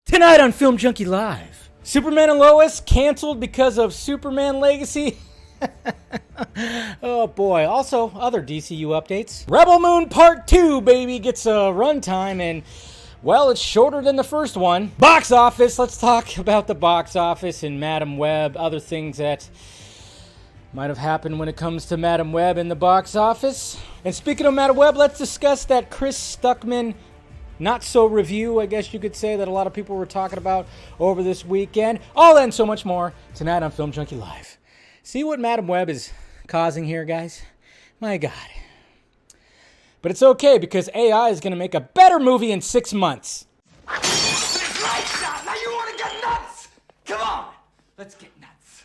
Tonight on Film Junkee Live, Superman and Lois canceled because of Superman Legacy. Oh boy. Also, other DCU updates. Rebel Moon Part 2, baby, gets a runtime, and, well, it's shorter than the first one. Box office. Let's talk about the box office and Madam Web, other things that might have happened when it comes to Madam Web in the box office. And speaking of Madam Web, let's discuss that Chris Stuckman not-so review, I guess you could say, that a lot of people were talking about over this weekend. All that and so much more tonight on Film Junkee Live. See what Madam Web is causing here, guys? My God. But it's okay, because AI is going to make a better movie in 6 months. Lights out! Now you want to get nuts? Come on! Let's get nuts.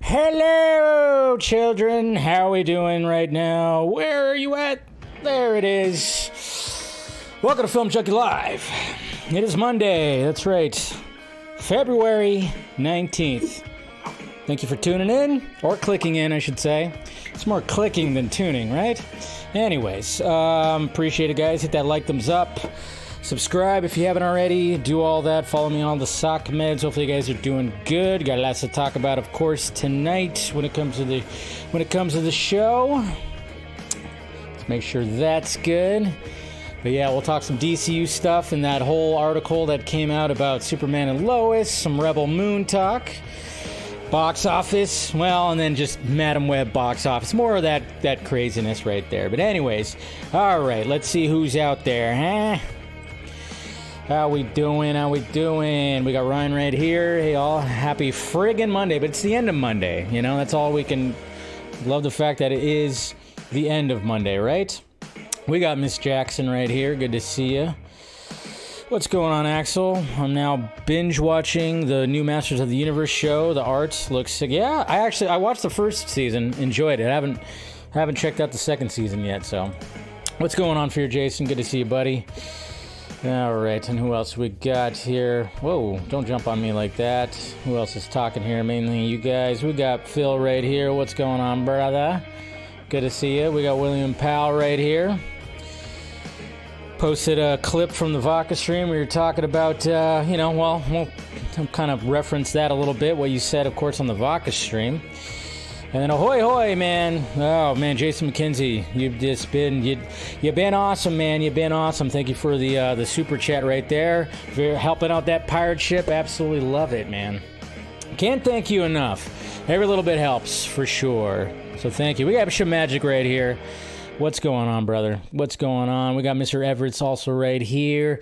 Hello, children. How are we doing right now? Where are you at? There it is. Welcome to Film Junkee Live. It is Monday. That's right. February 19th. Thank you for tuning in, or clicking in, I should say. It's more clicking than tuning, right? Anyways, appreciate it, guys. Hit that like, thumbs up. Subscribe if you haven't already. Do all that. Follow me on the sock meds. Hopefully you guys are doing good. Got lots to talk about, of course, tonight when it comes to the show. Let's make sure that's good. But yeah, we'll talk some DCU stuff and that whole article that came out about Superman and Lois, some Rebel Moon talk, box office, well, and then just Madam Web box office. More of that craziness right there. But anyways, all right, let's see who's out there, huh? How we doing? We got Ryan right here. Hey, all. Happy friggin' Monday. But it's the end of Monday. You know, that's all we can... Love the fact that it is the end of Monday, right? We got Miss Jackson right here. Good to see you. What's going on, Axel? I'm now binge watching the new Masters of the Universe show. The art looks sick. Yeah, I watched the first season. Enjoyed it. I haven't checked out the second season yet, so... What's going on for you, Jason? Good to see you, buddy. All right, and who else we got here? Whoa, don't jump on me like that. Who else is talking here? Mainly you guys. We got Phil right here. What's going on, brother? Good to see you. We got William Powell right here. Posted a clip from the Vodka stream. We were talking about, we'll kind of reference that a little bit, what you said, of course, on the Vodka stream. And then ahoy hoy, man. Oh man, Jason McKenzie, you've been awesome, man. You've been awesome. Thank you for the super chat right there. For helping out that pirate ship. Absolutely love it, man. Can't thank you enough. Every little bit helps for sure. So thank you. We got Bishop Magic right here. What's going on, brother? What's going on? We got Mr. Everett's also right here.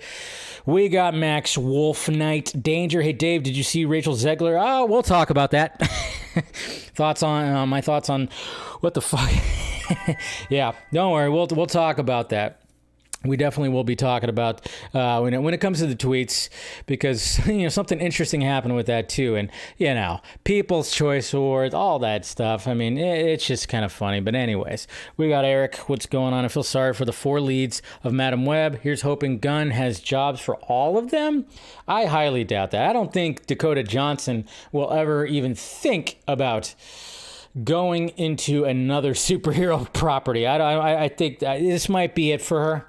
We got Max Wolf Knight Danger. Hey, Dave, did you see Rachel Zegler? Oh, we'll talk about that. My thoughts on what the fuck. Yeah, don't worry. We'll talk about that. We definitely will be talking about when it comes to the tweets, because something interesting happened with that too, and People's Choice Awards, all that stuff. I mean, it's just kind of funny. But anyways, we got Eric. What's going on? I feel sorry for the 4 leads of Madam Web. Here's hoping Gunn has jobs for all of them. I highly doubt that. I don't think Dakota Johnson will ever even think about going into another superhero property. I think that this might be it for her.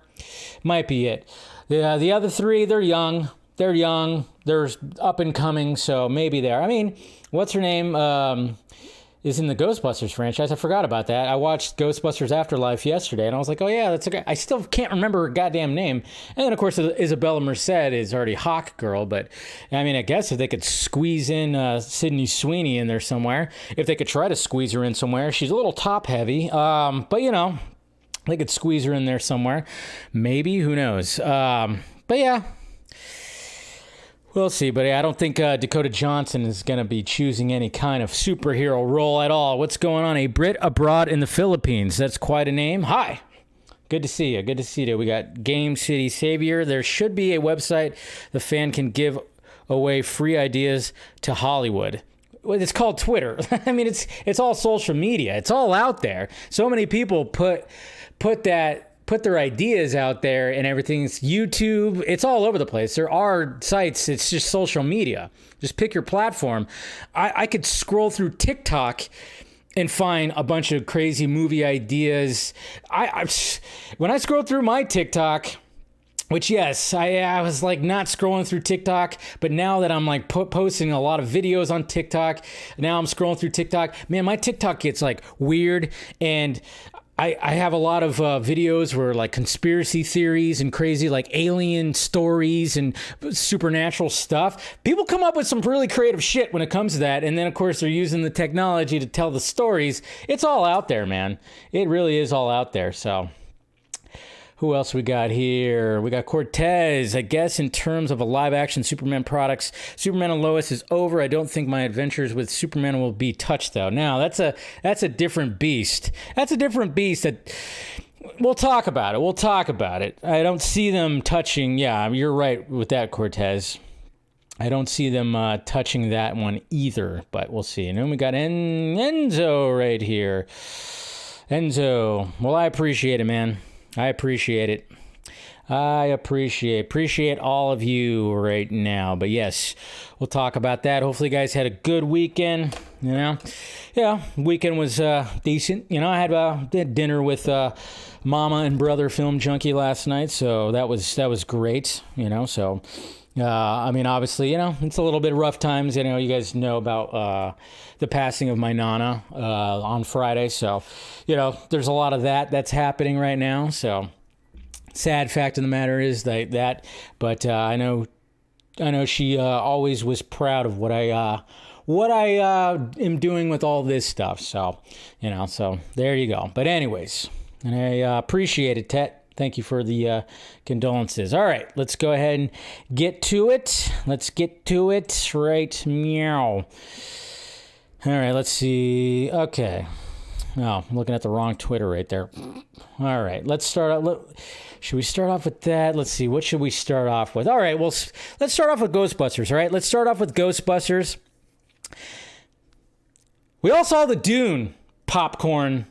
Might be it. Yeah, the other 3, they're young. They're up and coming, so maybe there. I mean, what's her name is in the Ghostbusters franchise. I forgot about that. I watched Ghostbusters Afterlife yesterday, and I was like, oh yeah, that's okay. I still can't remember her goddamn name. And then, of course, Isabella Merced is already Hawk Girl, but I mean, I guess if they could squeeze in Sydney Sweeney in there somewhere, if they could try to squeeze her in somewhere, she's a little top-heavy, but they could squeeze her in there somewhere. Maybe. Who knows? But yeah. We'll see. But yeah, I don't think Dakota Johnson is going to be choosing any kind of superhero role at all. What's going on? A Brit abroad in the Philippines. That's quite a name. Hi. Good to see you. Good to see you. We got Game City Savior. There should be a website the fan can give away free ideas to Hollywood. It's called Twitter. I mean, it's all social media. It's all out there. So many people put their ideas out there, and everything's YouTube. It's all over the place. There are sites. It's just social media. Just pick your platform. I could scroll through TikTok and find a bunch of crazy movie ideas. When I scroll through my TikTok, which, yes, I was like not scrolling through TikTok, but now that I'm like posting a lot of videos on TikTok, now I'm scrolling through TikTok. Man, my TikTok gets like weird, and I have a lot of videos where like conspiracy theories and crazy like alien stories and supernatural stuff. People come up with some really creative shit when it comes to that. And then, of course, they're using the technology to tell the stories. It's all out there, man. It really is all out there. So who else we got here? We got Cortez. I guess in terms of a live-action Superman products, Superman and Lois is over. I don't think my adventures with Superman will be touched, though. Now, that's a different beast. That's a different beast that we'll talk about it. We'll talk about it. I don't see them touching. Yeah, you're right with that, Cortez. I don't see them touching that one either, but we'll see. And then we got Enzo right here. Enzo. Well, I appreciate it, man. I appreciate it. I appreciate all of you right now. But yes, we'll talk about that. Hopefully you guys had a good weekend. You know, yeah, weekend was decent. You know, I had dinner with Mama and Brother Film Junkee last night, so that was great. You know, so I mean, obviously, you know, it's a little bit rough times. You know, you guys know about the passing of my Nana on Friday. So, you know, there's a lot of that's happening right now. So, sad fact of the matter is that. But I know she always was proud of what I am doing with all this stuff. So, you know, so there you go. But anyways, and I appreciate it, Tet. Thank you for the condolences. All right, let's go ahead and get to it. Let's get to it. Right, meow. All right, let's see. Okay. Oh, I'm looking at the wrong Twitter right there. All right, let's start out. Should we start off with that? Let's see. What should we start off with? All right, well, let's start off with Ghostbusters, all right? Let's start off with Ghostbusters. We all saw the Dune popcorn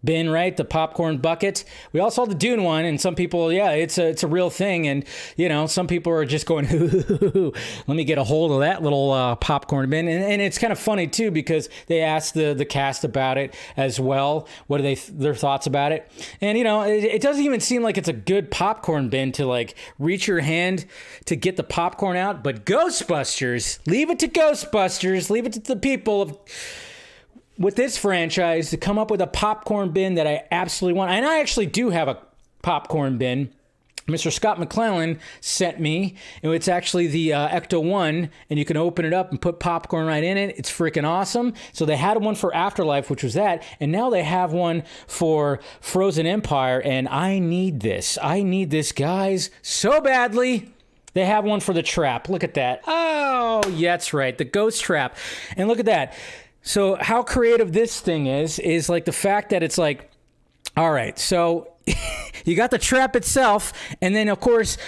bin, right? The popcorn bucket. We all saw the Dune one, and some people, yeah, it's a real thing. And, you know, some people are just going, let me get a hold of that little popcorn bin. And it's kind of funny, too, because they asked the cast about it as well. What are their thoughts about it? And, you know, it doesn't even seem like it's a good popcorn bin to, like, reach your hand to get the popcorn out. But Ghostbusters, leave it to Ghostbusters. Leave it to the people of... with this franchise to come up with a popcorn bin that I absolutely want. And I actually do have a popcorn bin. Mr. Scott McClellan sent me. And it's actually the Ecto 1, and you can open it up and put popcorn right in it. It's freaking awesome. So they had one for Afterlife, which was that. And now they have one for Frozen Empire. And I need this. I need this, guys, so badly. They have one for the Trap. Look at that. Oh, yeah, that's right. The Ghost Trap. And look at that. So how creative this thing is like the fact that it's like, all right, so you got the trap itself, and then, of course,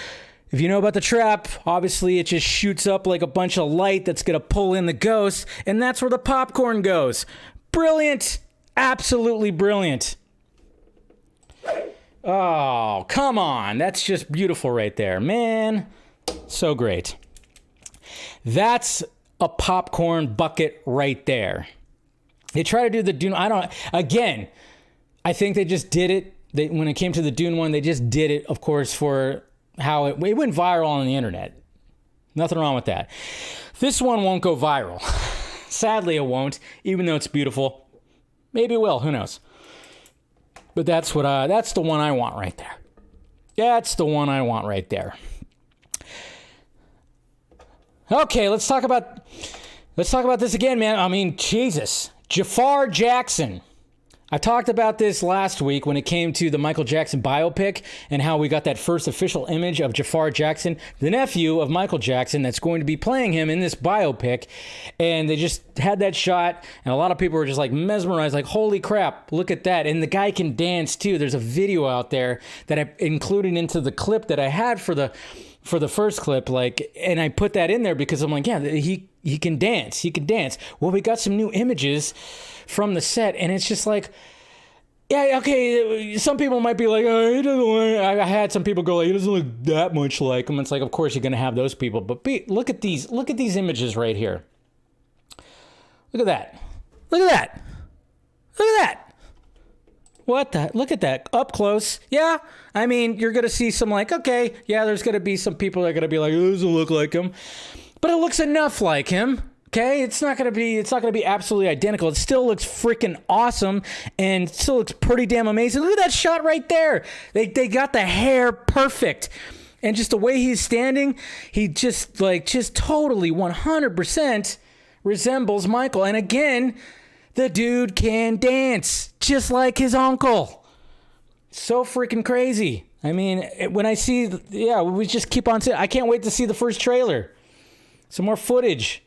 if you know about the trap, obviously it just shoots up like a bunch of light that's going to pull in the ghost, and that's where the popcorn goes. Brilliant. Absolutely brilliant. Oh, come on. That's just beautiful right there. Man, so great. That's a popcorn bucket right there. They try to do the Dune. I think they just did it. When it came to the Dune one, they just did it, of course, for how it went viral on the internet. Nothing wrong with that. This one won't go viral. Sadly, it won't, even though it's beautiful. Maybe it will. Who knows? But that's the one I want right there. That's the one I want right there. Okay, let's talk about this again, man. I mean, Jesus. Jaafar Jackson. I talked about this last week when it came to the Michael Jackson biopic and how we got that first official image of Jaafar Jackson, the nephew of Michael Jackson, that's going to be playing him in this biopic. And they just had that shot, and a lot of people were just like mesmerized, like, holy crap, look at that. And the guy can dance too. There's a video out there that I included into the clip that I had for the first clip, like, and I put that in there because I'm like, yeah, he can dance. He can dance. Well, we got some new images from the set, and it's just like, yeah, okay, some people might be like, oh, he doesn't look, I had some people go like, he doesn't look that much like him. It's like, of course you're going to have those people, but look at these images right here. Look at that. Look at that. Look at that. What the? Look at that. Up close. Yeah. I mean, you're going to see some like, okay, yeah, there's going to be some people that are going to be like, oh, it doesn't look like him. But it looks enough like him. Okay, it's not gonna be absolutely identical. It still looks freaking awesome and still looks pretty damn amazing. Look at that shot right there. They got the hair perfect. And just the way he's standing, he just totally 100% resembles Michael. And again, the dude can dance just like his uncle. So freaking crazy. I mean, when I see, we just keep on saying, I can't wait to see the first trailer. Some more footage.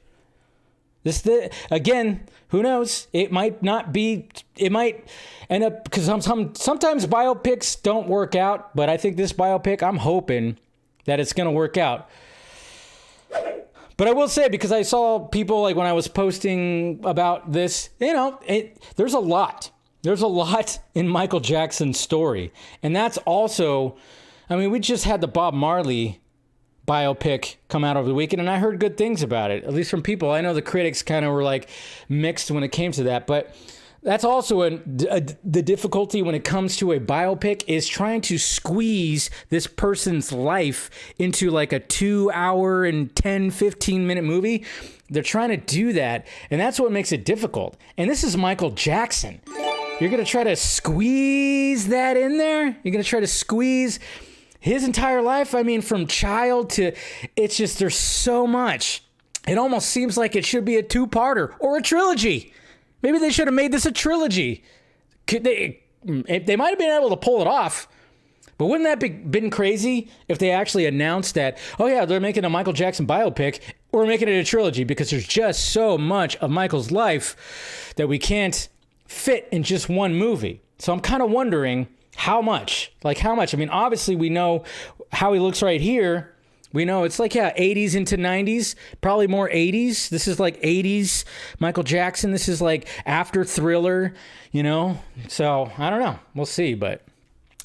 Again, who knows? It might not be. It might end up because sometimes biopics don't work out. But I think this biopic, I'm hoping that it's going to work out. But I will say, because I saw people like when I was posting about this, there's a lot. There's a lot in Michael Jackson's story, and that's also. I mean, we just had the Bob Marley biopic come out over the weekend, and I heard good things about it, at least from people. I know the critics kind of were like mixed when it came to that, but that's also the difficulty when it comes to a biopic is trying to squeeze this person's life into like a 2 hour and 10-15 minute movie. They're trying to do that, and that's what makes it difficult. And this is Michael Jackson. You're going to try to squeeze that in there? You're going to try to squeeze his entire life, I mean, from child to, it's just, there's so much. It almost seems like it should be a two-parter or a trilogy. Maybe they should have made this a trilogy. They might have been able to pull it off, but wouldn't that been crazy if they actually announced that, oh yeah, they're making a Michael Jackson biopic, or making it a trilogy, because there's just so much of Michael's life that we can't fit in just one movie. So I'm kind of wondering, how much? I mean, obviously we know how he looks right here. We know it's like, 80s into 90s, probably more 80s. This is like 80s Michael Jackson. This is like after Thriller, So I don't know. We'll see, but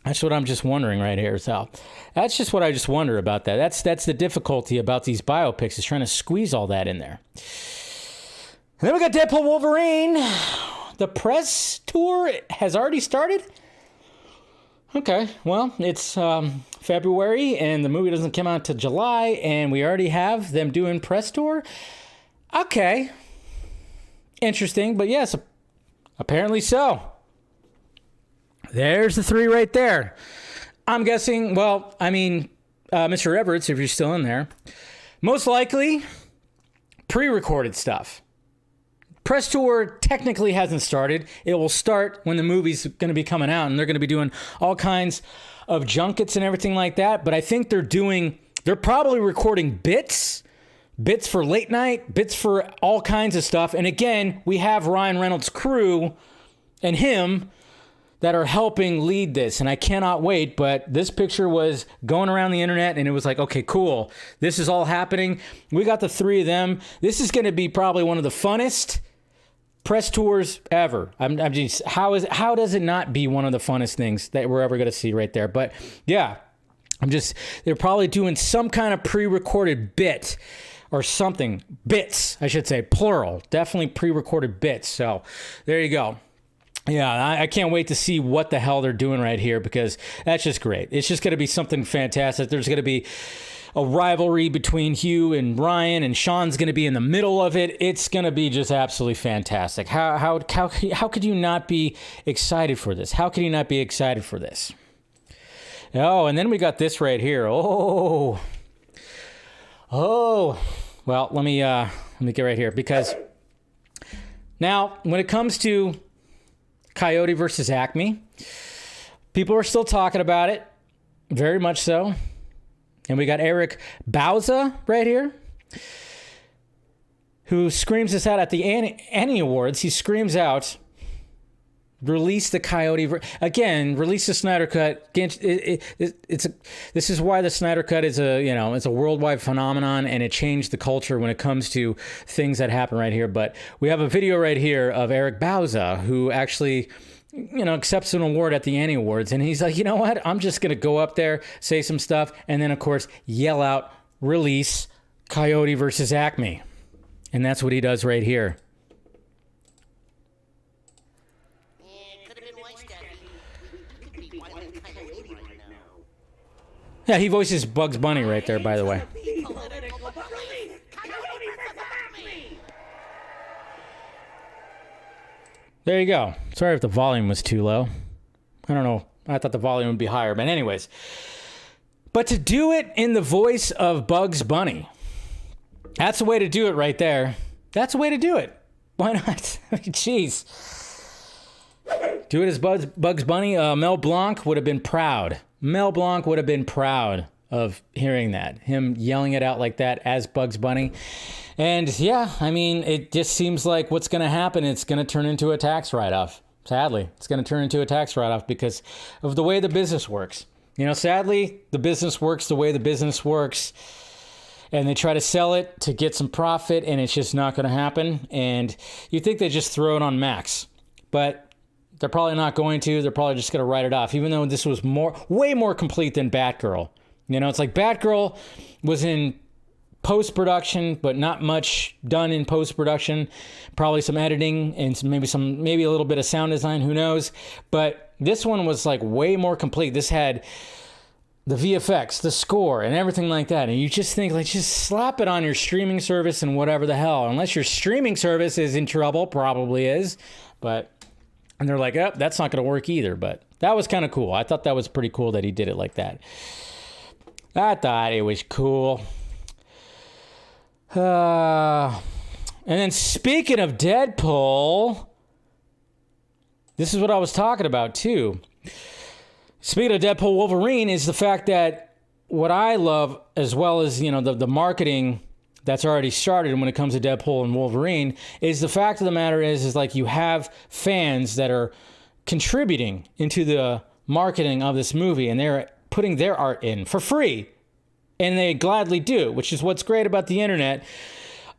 that's what I'm just wondering right here. So that's just what I just wonder about that. That's the difficulty about these biopics, is trying to squeeze all that in there. And then we got Deadpool Wolverine. The press tour has already started. Okay, well, it's February, and the movie doesn't come out until July, and we already have them doing press tour? Okay. Interesting, but yes, apparently so. There's the 3 right there. I'm guessing, Mr. Everett, if you're still in there, most likely pre-recorded stuff. Press tour technically hasn't started. It will start when the movie's going to be coming out, and they're going to be doing all kinds of junkets and everything like that. But I think they're probably recording bits for late night, bits for all kinds of stuff. And again, we have Ryan Reynolds' crew and him that are helping lead this. And I cannot wait, but this picture was going around the internet, and it was like, okay, cool. This is all happening. We got the 3 of them. This is going to be probably one of the funnest press tours ever. I'm just, how does it not be one of the funnest things that we're ever going to see right there? But yeah, they're probably doing some kind of pre-recorded bit or something. Bits, I should say, plural. Definitely pre-recorded bits. So there you go. Yeah, I can't wait to see what the hell they're doing right here, because that's just great. It's just going to be something fantastic. There's going to be a rivalry between Hugh and Ryan, and Sean's going to be in the middle of it. It's going to be just absolutely fantastic. How could you not be excited for this? How could you not be excited for this? Oh, and then we got this right here. Oh. Well, let me get right here, because now when it comes to Coyote versus Acme, people are still talking about it, very much so. And we got Eric Bauza right here, who screams this out at the Annie Awards. He screams out, release the Coyote. Release the Snyder Cut. This is why the Snyder Cut is it's a worldwide phenomenon, and it changed the culture when it comes to things that happen right here. But we have a video right here of Eric Bauza, who actually accepts an award at the Annie Awards. And he's like, you know what? I'm just going to go up there, say some stuff, and then, of course, yell out, release Coyote versus Acme. And that's what he does right here. Yeah, he voices Bugs Bunny right there, by the way. There you go. Sorry if the volume was too low. I don't know. I thought the volume would be higher, but anyways. But to do it in the voice of Bugs Bunny, that's the way to do it right there. That's the way to do it. Why not? Jeez. Do it as Bugs Bunny. Mel Blanc would have been proud. Mel Blanc would have been proud of hearing that. Him yelling it out like that as Bugs Bunny. And yeah, I mean, it just seems like what's going to happen, it's going to turn into a tax write-off. Sadly, it's going to turn into a tax write-off because of the way the business works. You know, sadly, the business works the way the business works. And they try to sell it to get some profit, and it's just not going to happen. And you think they just throw it on Max. But they're probably not going to. They're probably just going to write it off, even though this was way more complete than Batgirl. You know, it's like Batgirl was in post-production, but not much done in post-production. Probably some editing and maybe a little bit of sound design, who knows. But this one was like way more complete. This had the VFX, the score, and everything like that. And you just think, like, just slap it on your streaming service and whatever the hell. Unless your streaming service is in trouble, probably is. And they're like, oh, that's not going to work either. But that was kind of cool. I thought that was pretty cool that he did it like that. I thought it was cool. And then speaking of Deadpool, this is what I was talking about too. Speaking of Deadpool Wolverine is the fact that what I love, as well as, you know, the marketing that's already started when it comes to Deadpool and Wolverine, is the fact of the matter is like you have fans that are contributing into the marketing of this movie, and they're putting their art in for free. And they gladly do, which is what's great about the internet.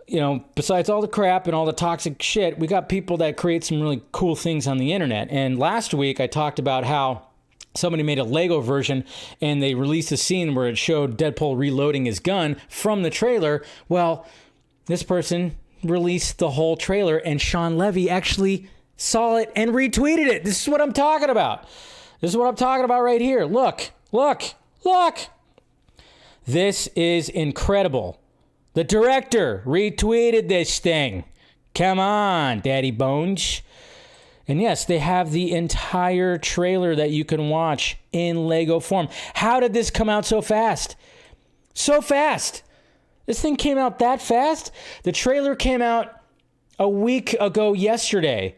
You know, besides all the crap and all the toxic shit, we got people that create some really cool things on the internet. And last week I talked about how somebody made a Lego version and they released a scene where it showed Deadpool reloading his gun from the trailer. Well, this person released the whole trailer and Sean Levy actually saw it and retweeted it. This is what I'm talking about. This is what I'm talking about right here. Look, look, look. This is incredible. The director retweeted this thing. Come on, Daddy Bones. And yes, they have the entire trailer that you can watch in Lego form. How did this come out so fast? So fast. This thing came out that fast? The trailer came out a week ago yesterday.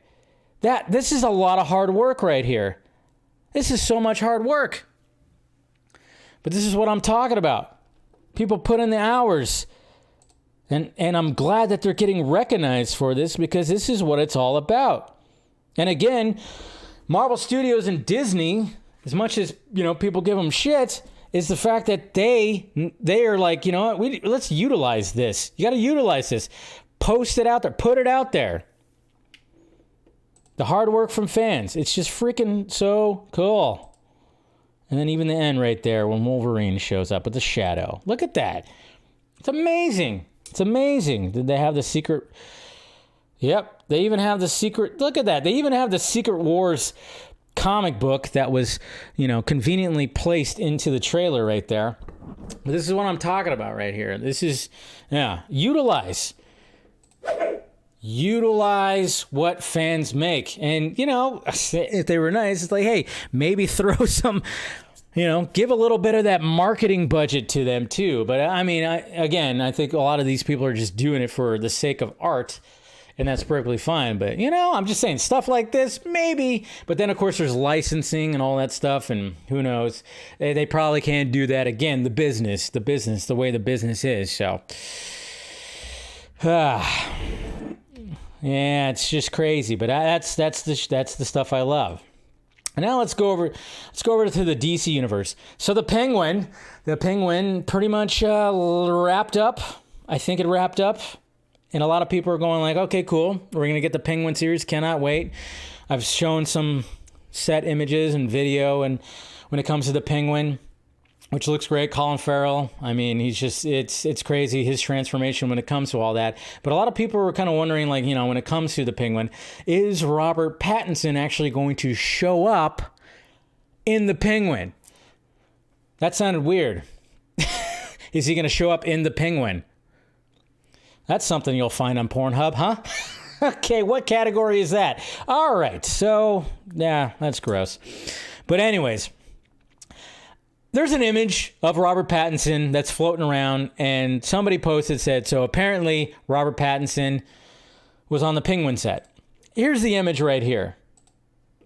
This is a lot of hard work right here. This is so much hard work. But this is what I'm talking about. People put in the hours. And I'm glad that they're getting recognized for this, because this is what it's all about. And again, Marvel Studios and Disney, as much as, you know, people give them shit, is the fact that they are like, you know what, let's utilize this. You got to utilize this. Post it out there. Put it out there. The hard work from fans. It's just freaking so cool. And then even the end right there when Wolverine shows up with the shadow. Look at that. It's amazing. It's amazing. Did they have the secret? Yep. They even have the secret. Look at that. They even have the Secret Wars comic book that was, you know, conveniently placed into the trailer right there. But this is what I'm talking about right here. This is, yeah, utilize what fans make. And, you know, if they were nice, it's like, hey, maybe throw some, you know, give a little bit of that marketing budget to them too. But I mean, I think a lot of these people are just doing it for the sake of art, and that's perfectly fine. But, you know, I'm just saying stuff like this, maybe. But then, of course, there's licensing and all that stuff, and who knows? They probably can't do that. Again, the business, the way the business is. So, yeah, it's just crazy. But that's the stuff I love. And now let's go over to the DC universe. So the Penguin pretty much wrapped up. I think it wrapped up. And a lot of people are going like, okay, cool. We're going to get the Penguin series. Cannot wait. I've shown some set images and video, and when it comes to the Penguin, which looks great. Colin Farrell, I mean, he's just, it's crazy, his transformation when it comes to all that. But a lot of people were kind of wondering, like, you know, when it comes to the Penguin, is Robert Pattinson actually going to show up in the Penguin? That sounded weird. Is he going to show up in the Penguin? That's something you'll find on Pornhub, huh? Okay, what category is that? All right, so, yeah, that's gross. But anyways, there's an image of Robert Pattinson that's floating around, and somebody posted, said, so apparently Robert Pattinson was on the Penguin set. Here's the image right here.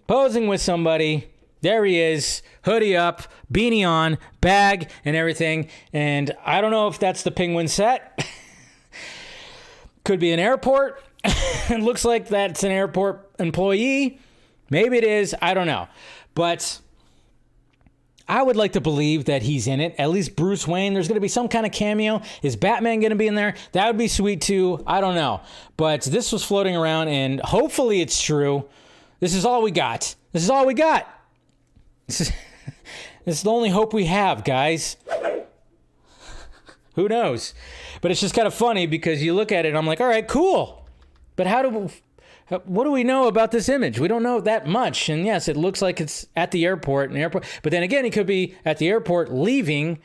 Posing with somebody. There he is, hoodie up, beanie on, bag, and everything. And I don't know if that's the Penguin set. Could be an airport. It looks like that's an airport employee. Maybe it is. I don't know. But I would like to believe that he's in it. At least Bruce Wayne. There's going to be some kind of cameo. Is Batman going to be in there? That would be sweet too. I don't know. But this was floating around, and hopefully it's true. This is all we got. This is all we got. This is the only hope we have, guys. Who knows? But it's just kind of funny because you look at it and I'm like, all right, cool. But what do we know about this image? We don't know that much. And yes, it looks like it's at the airport. But then again, it could be at the airport leaving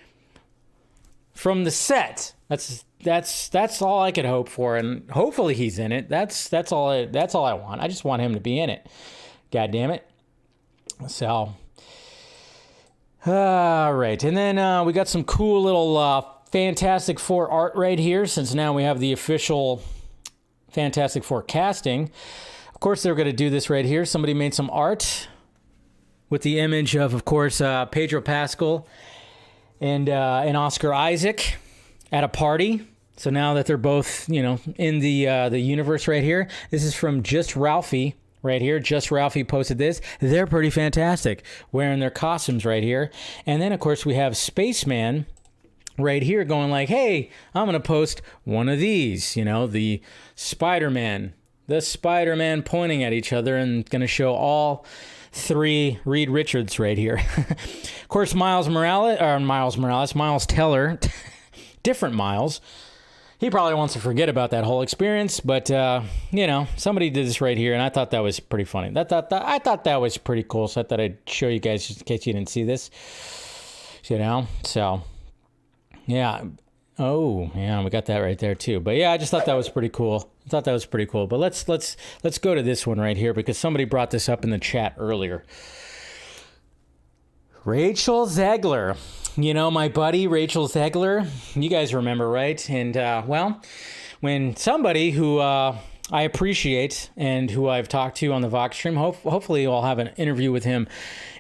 from the set. That's all I could hope for. And hopefully he's in it. That's all I want. I just want him to be in it. God damn it. So... all right, and then we got some cool little Fantastic Four art right here, since now we have the official Fantastic Four casting. Of course, they're going to do this right here. Somebody made some art with the image of course, Pedro Pascal and Oscar Isaac at a party. So now that they're both, in the universe right here, this is from Just Ralphie. Right here, Just Ralphie posted this. They're pretty fantastic, wearing their costumes right here. And then, of course, we have Spaceman right here going like, hey, I'm going to post one of these, the Spider-Man pointing at each other and going to show all three Reed Richards right here. Of course, Miles Teller, different Miles. He probably wants to forget about that whole experience, but, somebody did this right here, and I thought that was pretty funny. I thought that was pretty cool, so I thought I'd show you guys just in case you didn't see this, so, yeah. Oh, yeah, we got that right there, too. But, yeah, I just thought that was pretty cool. But let's go to this one right here, because somebody brought this up in the chat earlier. Rachel Zegler. My buddy, Rachel Zegler, you guys remember, right? And, when somebody who I appreciate and who I've talked to on the Vox stream, hopefully I'll have an interview with him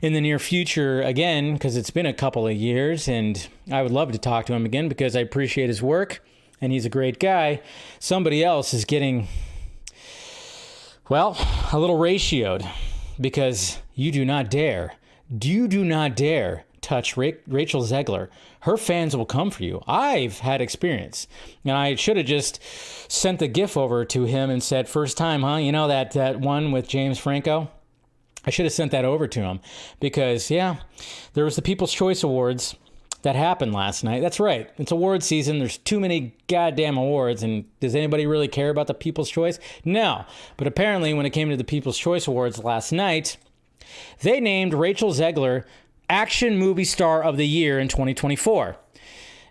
in the near future again, because it's been a couple of years, and I would love to talk to him again because I appreciate his work, and he's a great guy. Somebody else is getting, a little ratioed, because you do not dare touch Rachel Zegler. Her fans will come for you. I've had experience. And I should have just sent the GIF over to him and said, first time, huh? That one with James Franco? I should have sent that over to him because, there was the People's Choice Awards that happened last night. That's right. It's award season. There's too many goddamn awards. And does anybody really care about the People's Choice? No. But apparently when it came to the People's Choice Awards last night, they named Rachel Zegler Action Movie Star of the Year in 2024.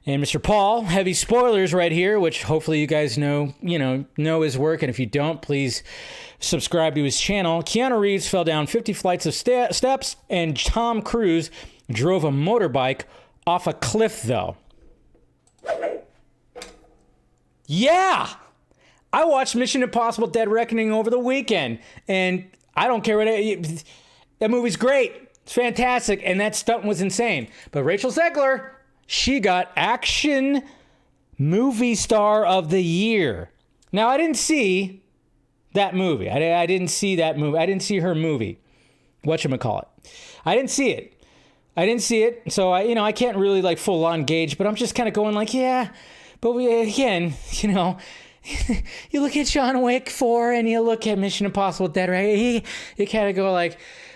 And Mr. Paul, heavy spoilers right here, which hopefully you guys know his work. And if you don't, please subscribe to his channel. Keanu Reeves fell down 50 flights of steps, and Tom Cruise drove a motorbike off a cliff, though. Yeah! I watched Mission Impossible Dead Reckoning over the weekend, and I don't care that movie's great. It's fantastic, and that stunt was insane. But Rachel Zegler, she got Action Movie Star of the Year. Now, I didn't see that movie. I didn't see that movie. I didn't see her movie. Whatchamacallit. I didn't see it. So, I can't really, full on gauge, but I'm just kind of going yeah. But you look at John Wick 4 and you look at Mission Impossible Dead, right? You kind of go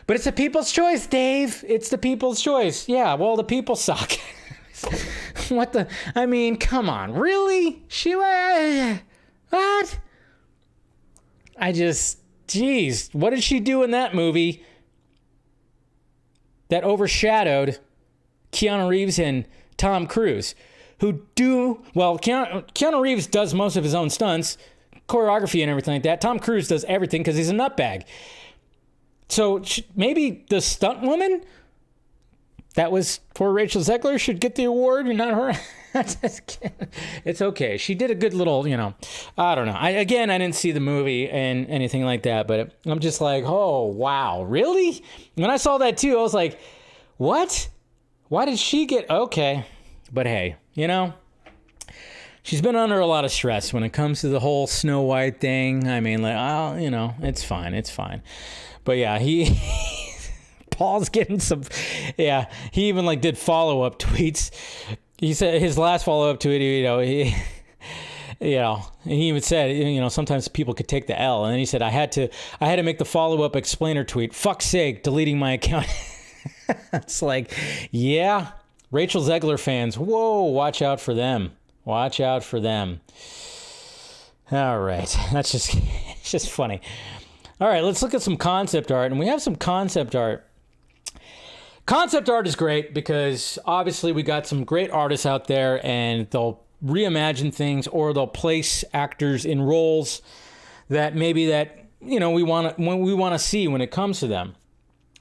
but it's the people's choice, Dave. It's the people's choice. Yeah, well, the people suck. Come on, really? What? Geez, what did she do in that movie that overshadowed Keanu Reeves and Tom Cruise, who do, well, Keanu Reeves does most of his own stunts, choreography and everything like that. Tom Cruise does everything because he's a nutbag. So maybe the stunt woman that was for Rachel Zegler should get the award and not her. It's okay. She did a good little, I don't know. I didn't see the movie and anything like that, but I'm just like, oh, wow, really? When I saw that too, I was like, what? Why did she get, okay. But hey, she's been under a lot of stress when it comes to the whole Snow White thing. I mean, it's fine. But yeah, Paul's getting some, he even did follow-up tweets. He said his last follow-up tweet, he even said, sometimes people could take the L. And then he said, I had to make the follow-up explainer tweet. Fuck's sake, deleting my account. It's like, yeah, Rachel Zegler fans, whoa, watch out for them. Watch out for them. All right, it's just funny. All right, let's look at some concept art. And we have some concept art. Concept art is great because obviously we got some great artists out there and they'll reimagine things or they'll place actors in roles that maybe we want to see when it comes to them.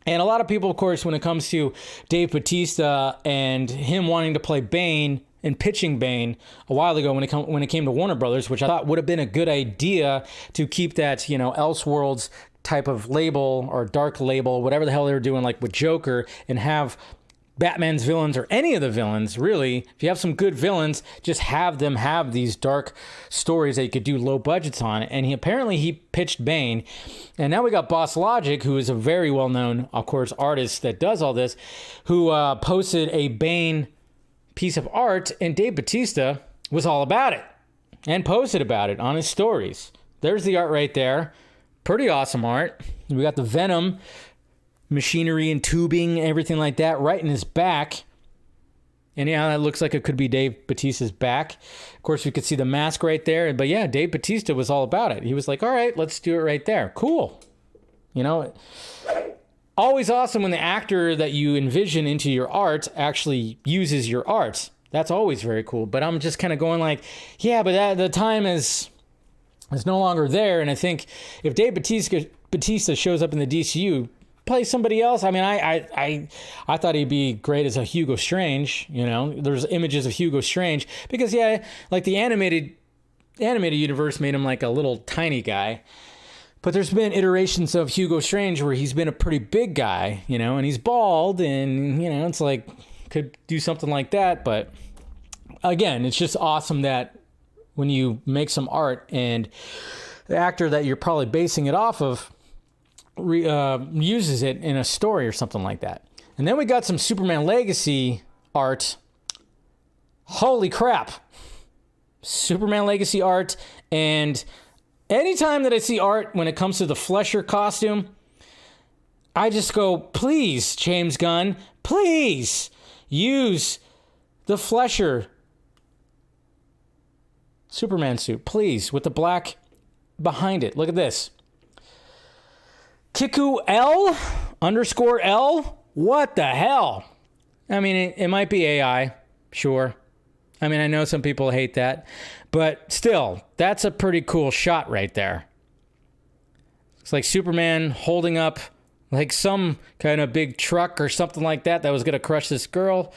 And a lot of people, of course, when it comes to Dave Bautista and him wanting to play Bane and pitching Bane a while ago when it came to Warner Brothers, which I thought would have been a good idea to keep that, Elseworlds type of label or dark label, whatever the hell they were doing, like with Joker, and have Batman's villains or any of the villains, really, if you have some good villains, just have them have these dark stories that you could do low budgets on. And he pitched Bane. And now we got Boss Logic, who is a very well-known, of course, artist that does all this, who posted a Bane piece of art, and Dave Bautista was all about it and posted about it on his stories. There's the art right there. Pretty awesome art. We got the Venom machinery and tubing, everything like that, right in his back. And yeah, that looks like it could be Dave Bautista's back. Of course, we could see the mask right there. But yeah, Dave Bautista was all about it. He was like, all right, let's do it right there. Cool. Always awesome when the actor that you envision into your art actually uses your art. That's always very cool. But I'm just kind of going like, yeah, but the time is no longer there. And I think if Dave Bautista shows up in the DCU, play somebody else. I mean, I thought he'd be great as a Hugo Strange. There's images of Hugo Strange because like the animated universe made him like a little tiny guy. But there's been iterations of Hugo Strange where he's been a pretty big guy, and he's bald and, it's like could do something like that. But again, it's just awesome that when you make some art and the actor that you're probably basing it off of uses it in a story or something like that. And then we got some Superman Legacy art. Holy crap. Superman Legacy art. And anytime that I see art when it comes to the Flesher costume, I just go, please, James Gunn, please use the Flesher Superman suit, please, with the black behind it. Look at this. Kiku L_L? What the hell? I mean, it might be AI, sure. I mean, I know some people hate that, but still, that's a pretty cool shot right there. It's like Superman holding up like some kind of big truck or something like that was going to crush this girl,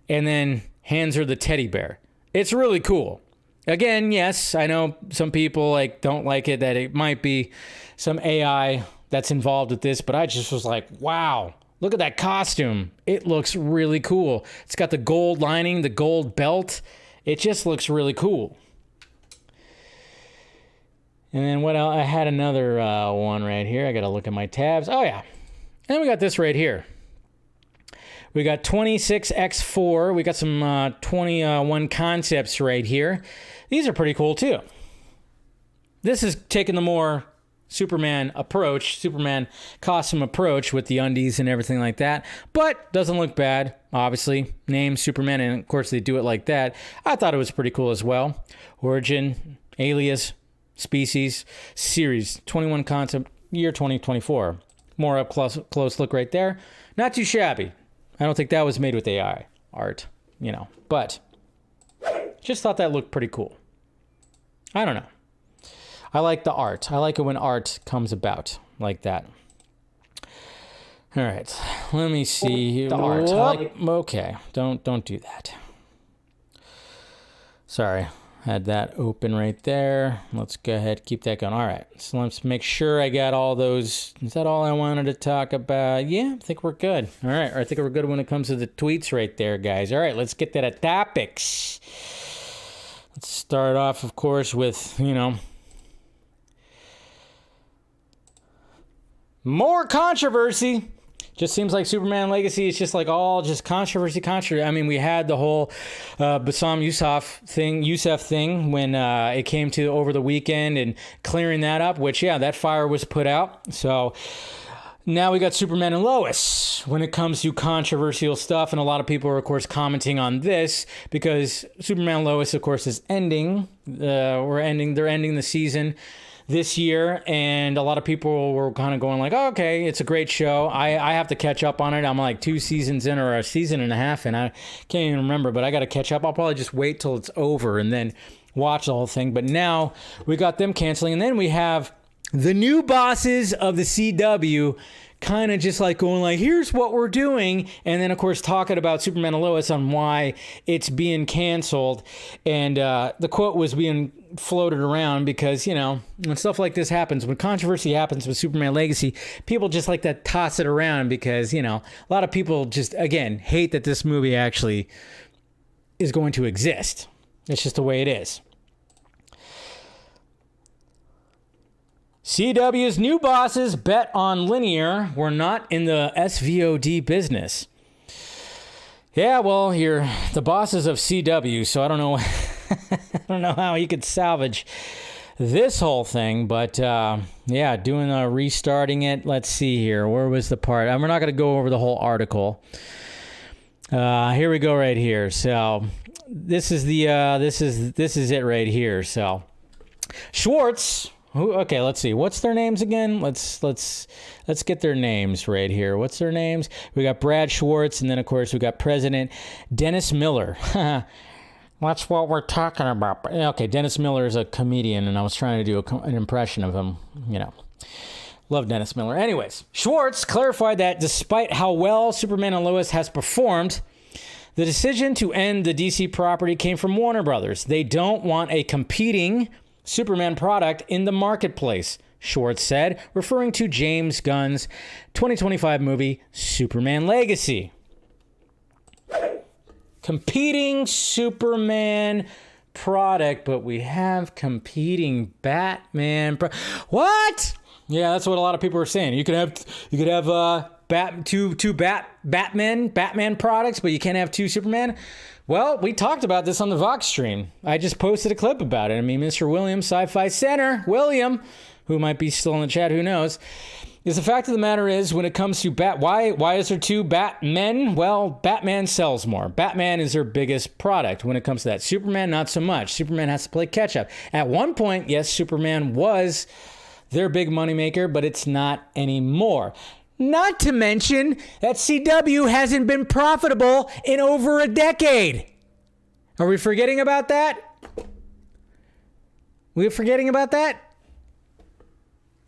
and then hands her the teddy bear. It's really cool. Again, yes, I know some people don't like it, that it might be some AI that's involved with this, but I just was like, wow, look at that costume. It looks really cool. It's got the gold lining, the gold belt. It just looks really cool. And then what else? I had another one right here. I got to look at my tabs. Oh, yeah. And we got this right here. We got 26x4. We got some 21 concepts right here. These are pretty cool, too. This is taking the more Superman costume approach with the undies and everything like that, but doesn't look bad, obviously. Name Superman, and of course they do it like that. I thought it was pretty cool as well. Origin, alias, species, series, 21 concept, year 2024. More up close look right there. Not too shabby. I don't think that was made with AI art, you know, but just thought that looked pretty cool. I don't know. I like the art. I like it when art comes about like that. All right, let me see. The art. Okay, don't do that. Sorry, had that open right there. Let's go ahead, keep that going. All right, so let's make sure I got all those. Is that all I wanted to talk about? Yeah, I think we're good. All right, I think we're good when it comes to the tweets right there, guys. All right, let's get to the topics. Let's start off, of course, with, you know, more controversy. Just seems like Superman Legacy is just like all just controversy. I mean, we had the whole Bassem Youssef thing when it came to over the weekend and clearing that up, which, yeah, that fire was put out. So now we got Superman and Lois when it comes to controversial stuff. And a lot of people are, of course, commenting on this because Superman and Lois, of course, is ending. They're ending the season this year, and a lot of people were kind of going like, oh, okay, it's a great show. I have to catch up on it. I'm like 2 seasons in, or a season and a half, and I can't even remember, but I got to catch up. I'll probably just wait till it's over and then watch the whole thing. But now we got them canceling, and then we have the new bosses of the CW kind of just like going like, here's what we're doing. And then, of course, talking about Superman and Lois on why it's being canceled. And the quote was being floated around because, you know, when stuff like this happens, when controversy happens with Superman Legacy, people just like to toss it around because, you know, a lot of people just, again, hate that this movie actually is going to exist. It's just the way it is. CW's new bosses bet on linear. We're not in the SVOD business. Yeah, well, you're the bosses of CW, so I don't know. I don't know how you could salvage this whole thing, but yeah, restarting it. Let's see here. Where was the part? We're not going to go over the whole article. Here we go, right here. So this is it right here. So Schwartz. Okay, let's see. What's their names again? Let's get their names right here. What's their names? We got Brad Schwartz, and then of course we got President Dennis Miller. That's what we're talking about. Okay, Dennis Miller is a comedian, and I was trying to do an impression of him. You know, love Dennis Miller. Anyways, Schwartz clarified that despite how well Superman and Lois has performed, the decision to end the DC property came from Warner Brothers. They don't want a competing Superman product in the marketplace, Schwartz said, referring to James Gunn's 2025 movie, Superman Legacy. Competing Superman product, but we have competing Batman. What? Yeah, that's what a lot of people are saying. You could have two Batman products, but you can't have 2 Superman. Well, we talked about this on the Vox stream. I just posted a clip about it. I mean, Mr. William, Sci-Fi Center, William, who might be still in the chat, who knows, is the fact of the matter is when it comes to why is there 2 Batmen? Well, Batman sells more. Batman is their biggest product when it comes to that. Superman, not so much. Superman has to play catch up. At one point, yes, Superman was their big moneymaker, but it's not anymore. Not to mention that CW hasn't been profitable in over a decade. Are we forgetting about that? We're forgetting about that?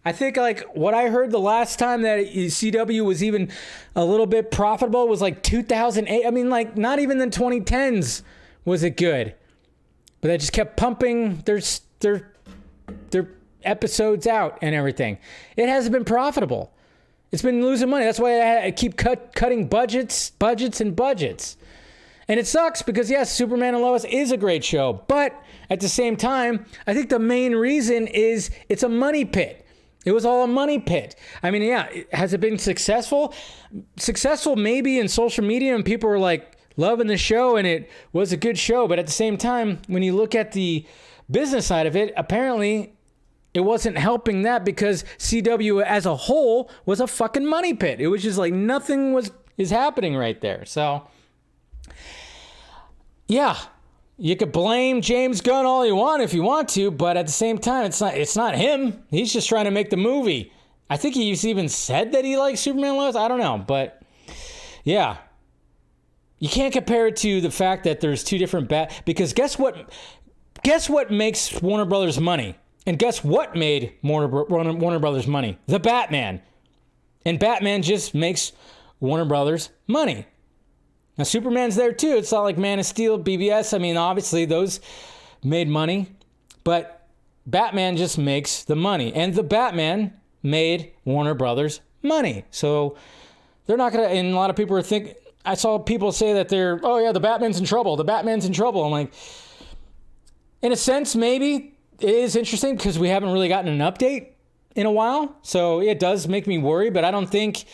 I think like what I heard the last time that CW was even a little bit profitable was like 2008. I mean, like not even in the 2010s was it good. But they just kept pumping their episodes out and everything. It hasn't been profitable. It's been losing money. That's why I keep cutting budgets. And it sucks because, yes, Superman and Lois is a great show. But at the same time, I think the main reason is it's a money pit. It was all a money pit. I mean, yeah, has it been successful? Successful maybe in social media and people were like loving the show and it was a good show. But at the same time, when you look at the business side of it, apparently it wasn't helping that because CW as a whole was a fucking money pit. It was just like nothing is happening right there. So, yeah, you could blame James Gunn all you want if you want to, but at the same time, it's not him. He's just trying to make the movie. I think he's even said that he likes Superman and Lois. I don't know, but yeah, You can't compare it to the fact that there's two different because guess what? Guess what makes Warner Brothers money? And guess what made Warner Brothers money? The Batman. And Batman just makes Warner Brothers money. Now, Superman's there too. It's not like Man of Steel, BBS. I mean, obviously, those made money. But Batman just makes the money. And the Batman made Warner Brothers money. So they're not going to... And a lot of people are thinking... I saw people say that they're... Oh, yeah, the Batman's in trouble. The Batman's in trouble. I'm like... In a sense, maybe it is interesting because we haven't really gotten an update in a while. So it does make me worry. But I don't think...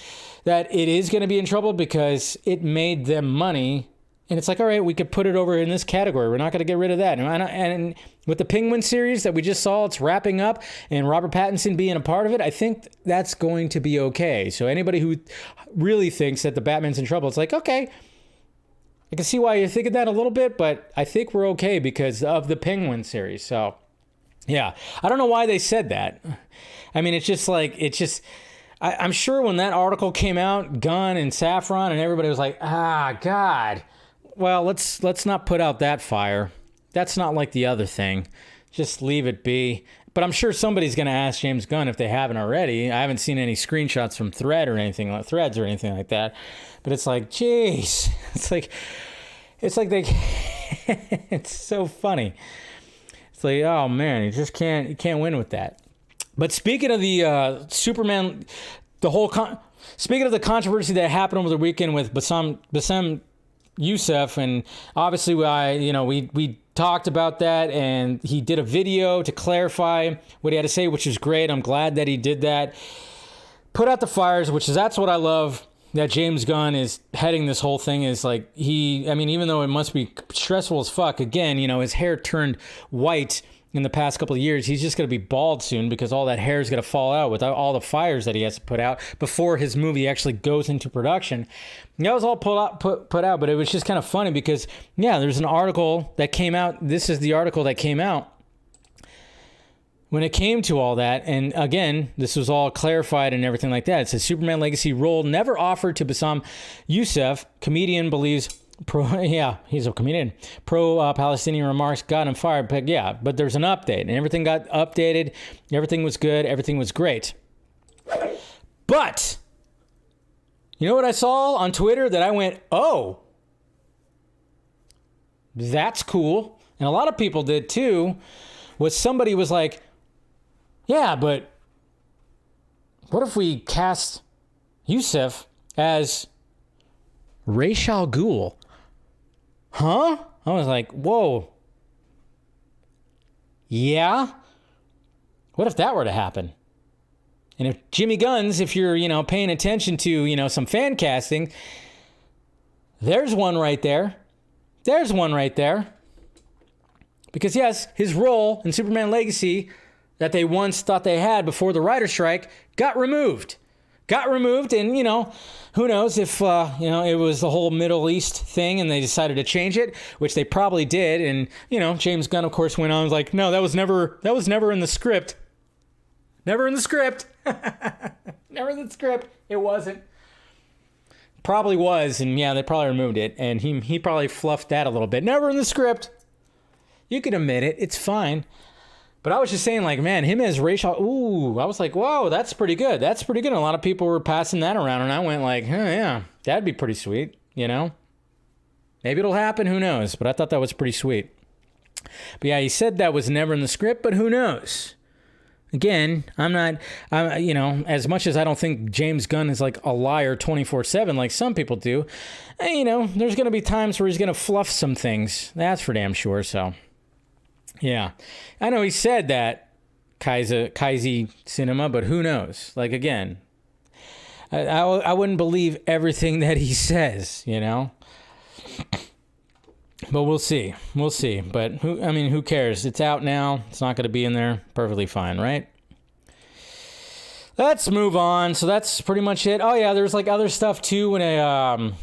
that it is going to be in trouble because it made them money. And it's like, all right, we could put it over in this category. We're not going to get rid of that. And with the Penguin series that we just saw, it's wrapping up, and Robert Pattinson being a part of it, I think that's going to be okay. So anybody who really thinks that the Batman's in trouble, it's like, okay, I can see why you're thinking that a little bit, but I think we're okay because of the Penguin series. So, yeah. I don't know why they said that. I mean, I'm sure when that article came out, Gunn and Saffron and everybody was like, God. Well, let's not put out that fire. That's not like the other thing. Just leave it be. But I'm sure somebody's going to ask James Gunn if they haven't already. I haven't seen any screenshots from Threads or anything like that. But it's like, jeez. It's like they it's so funny. It's like, oh man, you can't win with that. But speaking of the Superman, speaking of the controversy that happened over the weekend with Bassem Youssef, and obviously we talked about that, and he did a video to clarify what he had to say, which is great. I'm glad that he did that. Put out the fires, that's what I love. That James Gunn is heading this whole thing is like even though it must be stressful as fuck. Again, his hair turned white in the past couple of years. He's just going to be bald soon because all that hair is going to fall out with all the fires that he has to put out before his movie actually goes into production. And that was all put out, but it was just kind of funny because, there's an article that came out. This is the article that came out when it came to all that. And again, this was all clarified and everything like that. It says Superman legacy role never offered to Bassem Youssef. Comedian believes... he's a comedian. Pro-Palestinian remarks got him fired. But there's an update, and everything got updated. Everything was good. Everything was great. But you know what I saw on Twitter that I went, oh, that's cool. And a lot of people did too. Was somebody was like, yeah, but what if we cast Youssef as Ra's al Ghul? Huh? I was like, whoa. Yeah? What if that were to happen? And if Jimmy Guns, if you're, paying attention to, some fan casting, there's one right there. There's one right there. Because yes, his role in Superman Legacy that they once thought they had before the writer's strike got removed. And, who knows if, it was the whole Middle East thing and they decided to change it, which they probably did. And, James Gunn, of course, went on and was like, no, that was never in the script. Never in the script. Never in the script. It wasn't. Probably was. And yeah, they probably removed it. And he probably fluffed that a little bit. Never in the script. You can admit it. It's fine. But I was just saying, like, man, him as Rachel, I was like, whoa, that's pretty good. That's pretty good. And a lot of people were passing that around, and I went like, yeah, that'd be pretty sweet, Maybe it'll happen, who knows? But I thought that was pretty sweet. But yeah, he said that was never in the script, but who knows? Again, as much as I don't think James Gunn is like a liar 24/7 like some people do, there's going to be times where he's going to fluff some things. That's for damn sure, so... Yeah, I know he said that Kaisi Cinema, but who knows? Like, again, I wouldn't believe everything that he says, But we'll see. But who cares? It's out now. It's not going to be in there. Perfectly fine, right? Let's move on. So that's pretty much it. Oh yeah, there's like other stuff too. When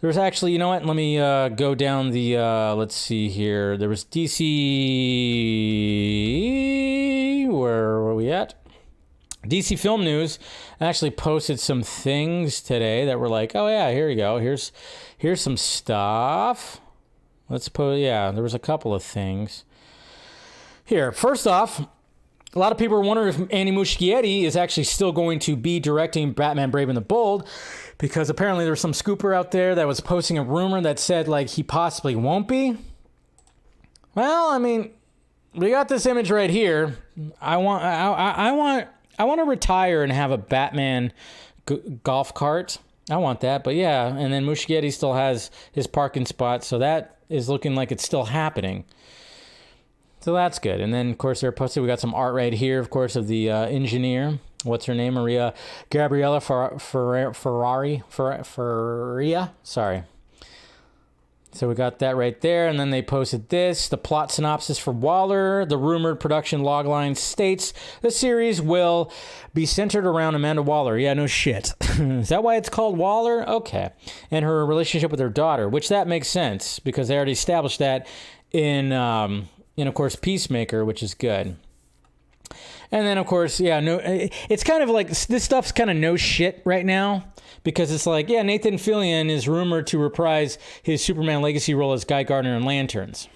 there's actually, you know what? Let me go down the, let's see here. There was DC, where were we at? DC Film News actually posted some things today that were like, oh yeah, here you go. Here's some stuff. Let's put, yeah, there was a couple of things. Here, first off, a lot of people are wondering if Andy Muschietti is actually still going to be directing Batman Brave and the Bold, because apparently there's some scooper out there that was posting a rumor that said like he possibly won't be. Well, I mean, we got this image right here. I want to retire and have a Batman golf cart. I want that, but yeah, and then Muschietti still has his parking spot, so that is looking like it's still happening. So that's good. And then, of course, they're posted. We got some art right here, of course, of the engineer. What's her name? Maria Gabriella Faria. Sorry. So we got that right there. And then they posted this. The plot synopsis for Waller. The rumored production logline states the series will be centered around Amanda Waller. Yeah, no shit. Is that why it's called Waller? Okay. And her relationship with her daughter, which that makes sense because they already established that in of course, Peacemaker, which is good. And then, of course, yeah, no, it's kind of like this stuff's kind of no shit right now because it's like, yeah, Nathan Fillion is rumored to reprise his Superman legacy role as Guy Gardner in Lanterns.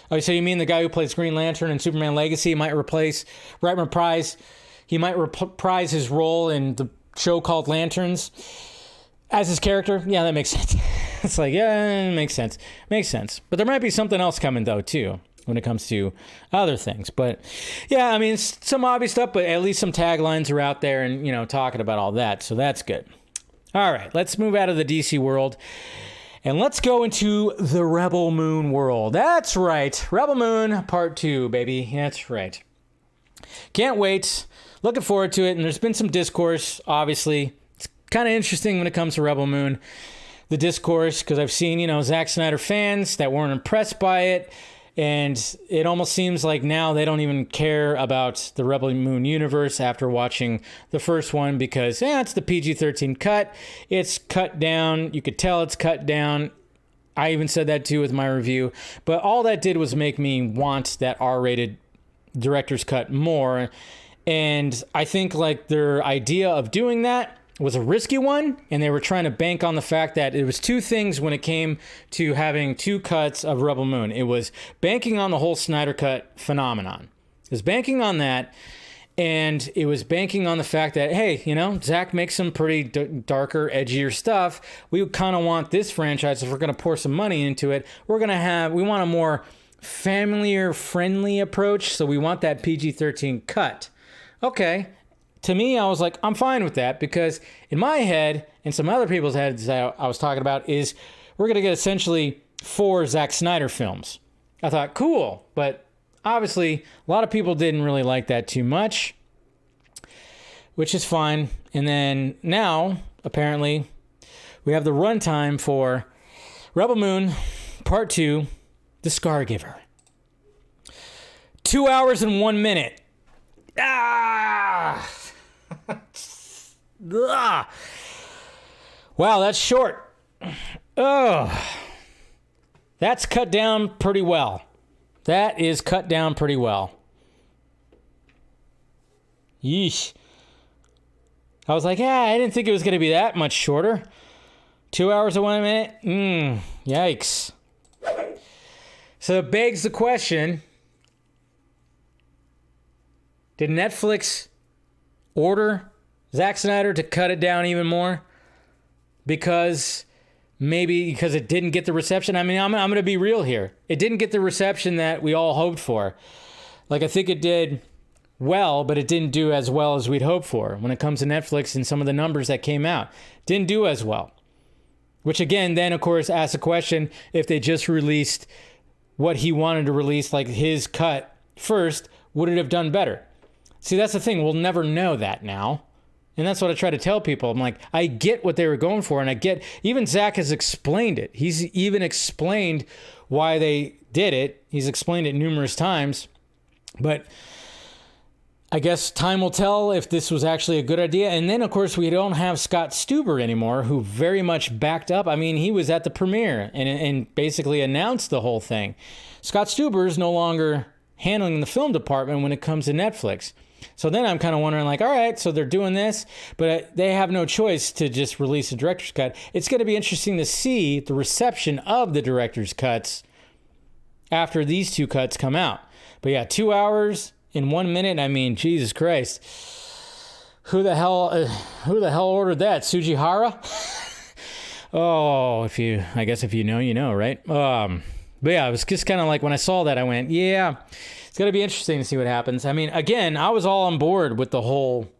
Oh, so you mean the guy who plays Green Lantern in Superman Legacy might reprise his role in the show called Lanterns as his character? Yeah, that makes sense. It's like, yeah, it makes sense. Makes sense. But there might be something else coming, though, too, when it comes to other things. But, yeah, I mean, it's some obvious stuff, but at least some taglines are out there and, talking about all that. So that's good. All right, let's move out of the DC world. And let's go into the Rebel Moon world. That's right. Rebel Moon Part 2, baby. That's right. Can't wait. Looking forward to it. And there's been some discourse, obviously. It's kind of interesting when it comes to Rebel Moon. The discourse, because I've seen, Zack Snyder fans that weren't impressed by it, and it almost seems like now they don't even care about the Rebel Moon universe after watching the first one because, it's the PG-13 cut. It's cut down. You could tell it's cut down. I even said that too with my review. But all that did was make me want that R-rated director's cut more. And I think like their idea of doing that was a risky one, and they were trying to bank on the fact that it was two things when it came to having two cuts of Rebel Moon. It was banking on the whole Snyder Cut phenomenon. It was banking on that, and it was banking on the fact that, hey, Zack makes some pretty darker, edgier stuff. We kind of want this franchise, if we're going to pour some money into it, we want a more family-friendly approach, so we want that PG-13 cut. Okay. To me, I was like, I'm fine with that because in my head and some other people's heads that I was talking about is we're going to get essentially 4 Zack Snyder films. I thought, cool. But obviously, a lot of people didn't really like that too much, which is fine. And then now, apparently, we have the runtime for Rebel Moon Part 2, The Scargiver. 2 hours and 1 minute. Ah! Wow, that's short. Oh, that's cut down pretty well. That is cut down pretty well. Yeesh. I was like, I didn't think it was going to be that much shorter. 2 hours and 1 minute? Yikes. So it begs the question, did Netflix order Zack Snyder to cut it down even more because it didn't get the reception? I mean, I'm going to be real here. It didn't get the reception that we all hoped for. Like, I think it did well, but it didn't do as well as we'd hoped for when it comes to Netflix and some of the numbers that came out. Didn't do as well. Which, again, then, of course, asks the question, if they just released what he wanted to release, like his cut first, would it have done better? See, that's the thing. We'll never know that now. And that's what I try to tell people. I'm like, I get what they were going for, and I get, even Zack has explained it. He's even explained why they did it. He's explained it numerous times. But I guess time will tell if this was actually a good idea. And then, of course, we don't have Scott Stuber anymore, who very much backed up. I mean, he was at the premiere and basically announced the whole thing. Scott Stuber is no longer handling the film department when it comes to Netflix. So then I'm kind of wondering, like, all right, so they're doing this, but they have no choice to just release a director's cut. It's going to be interesting to see the reception of the director's cuts after these two cuts come out. But yeah, 2 hours in 1 minute. I mean, Jesus Christ. Who the hell ordered that? Sujihara? Oh, I guess if you know, you know, right? But yeah, it was just kind of like when I saw that, I went, yeah, it's going to be interesting to see what happens. I mean, again, I was all on board with the whole,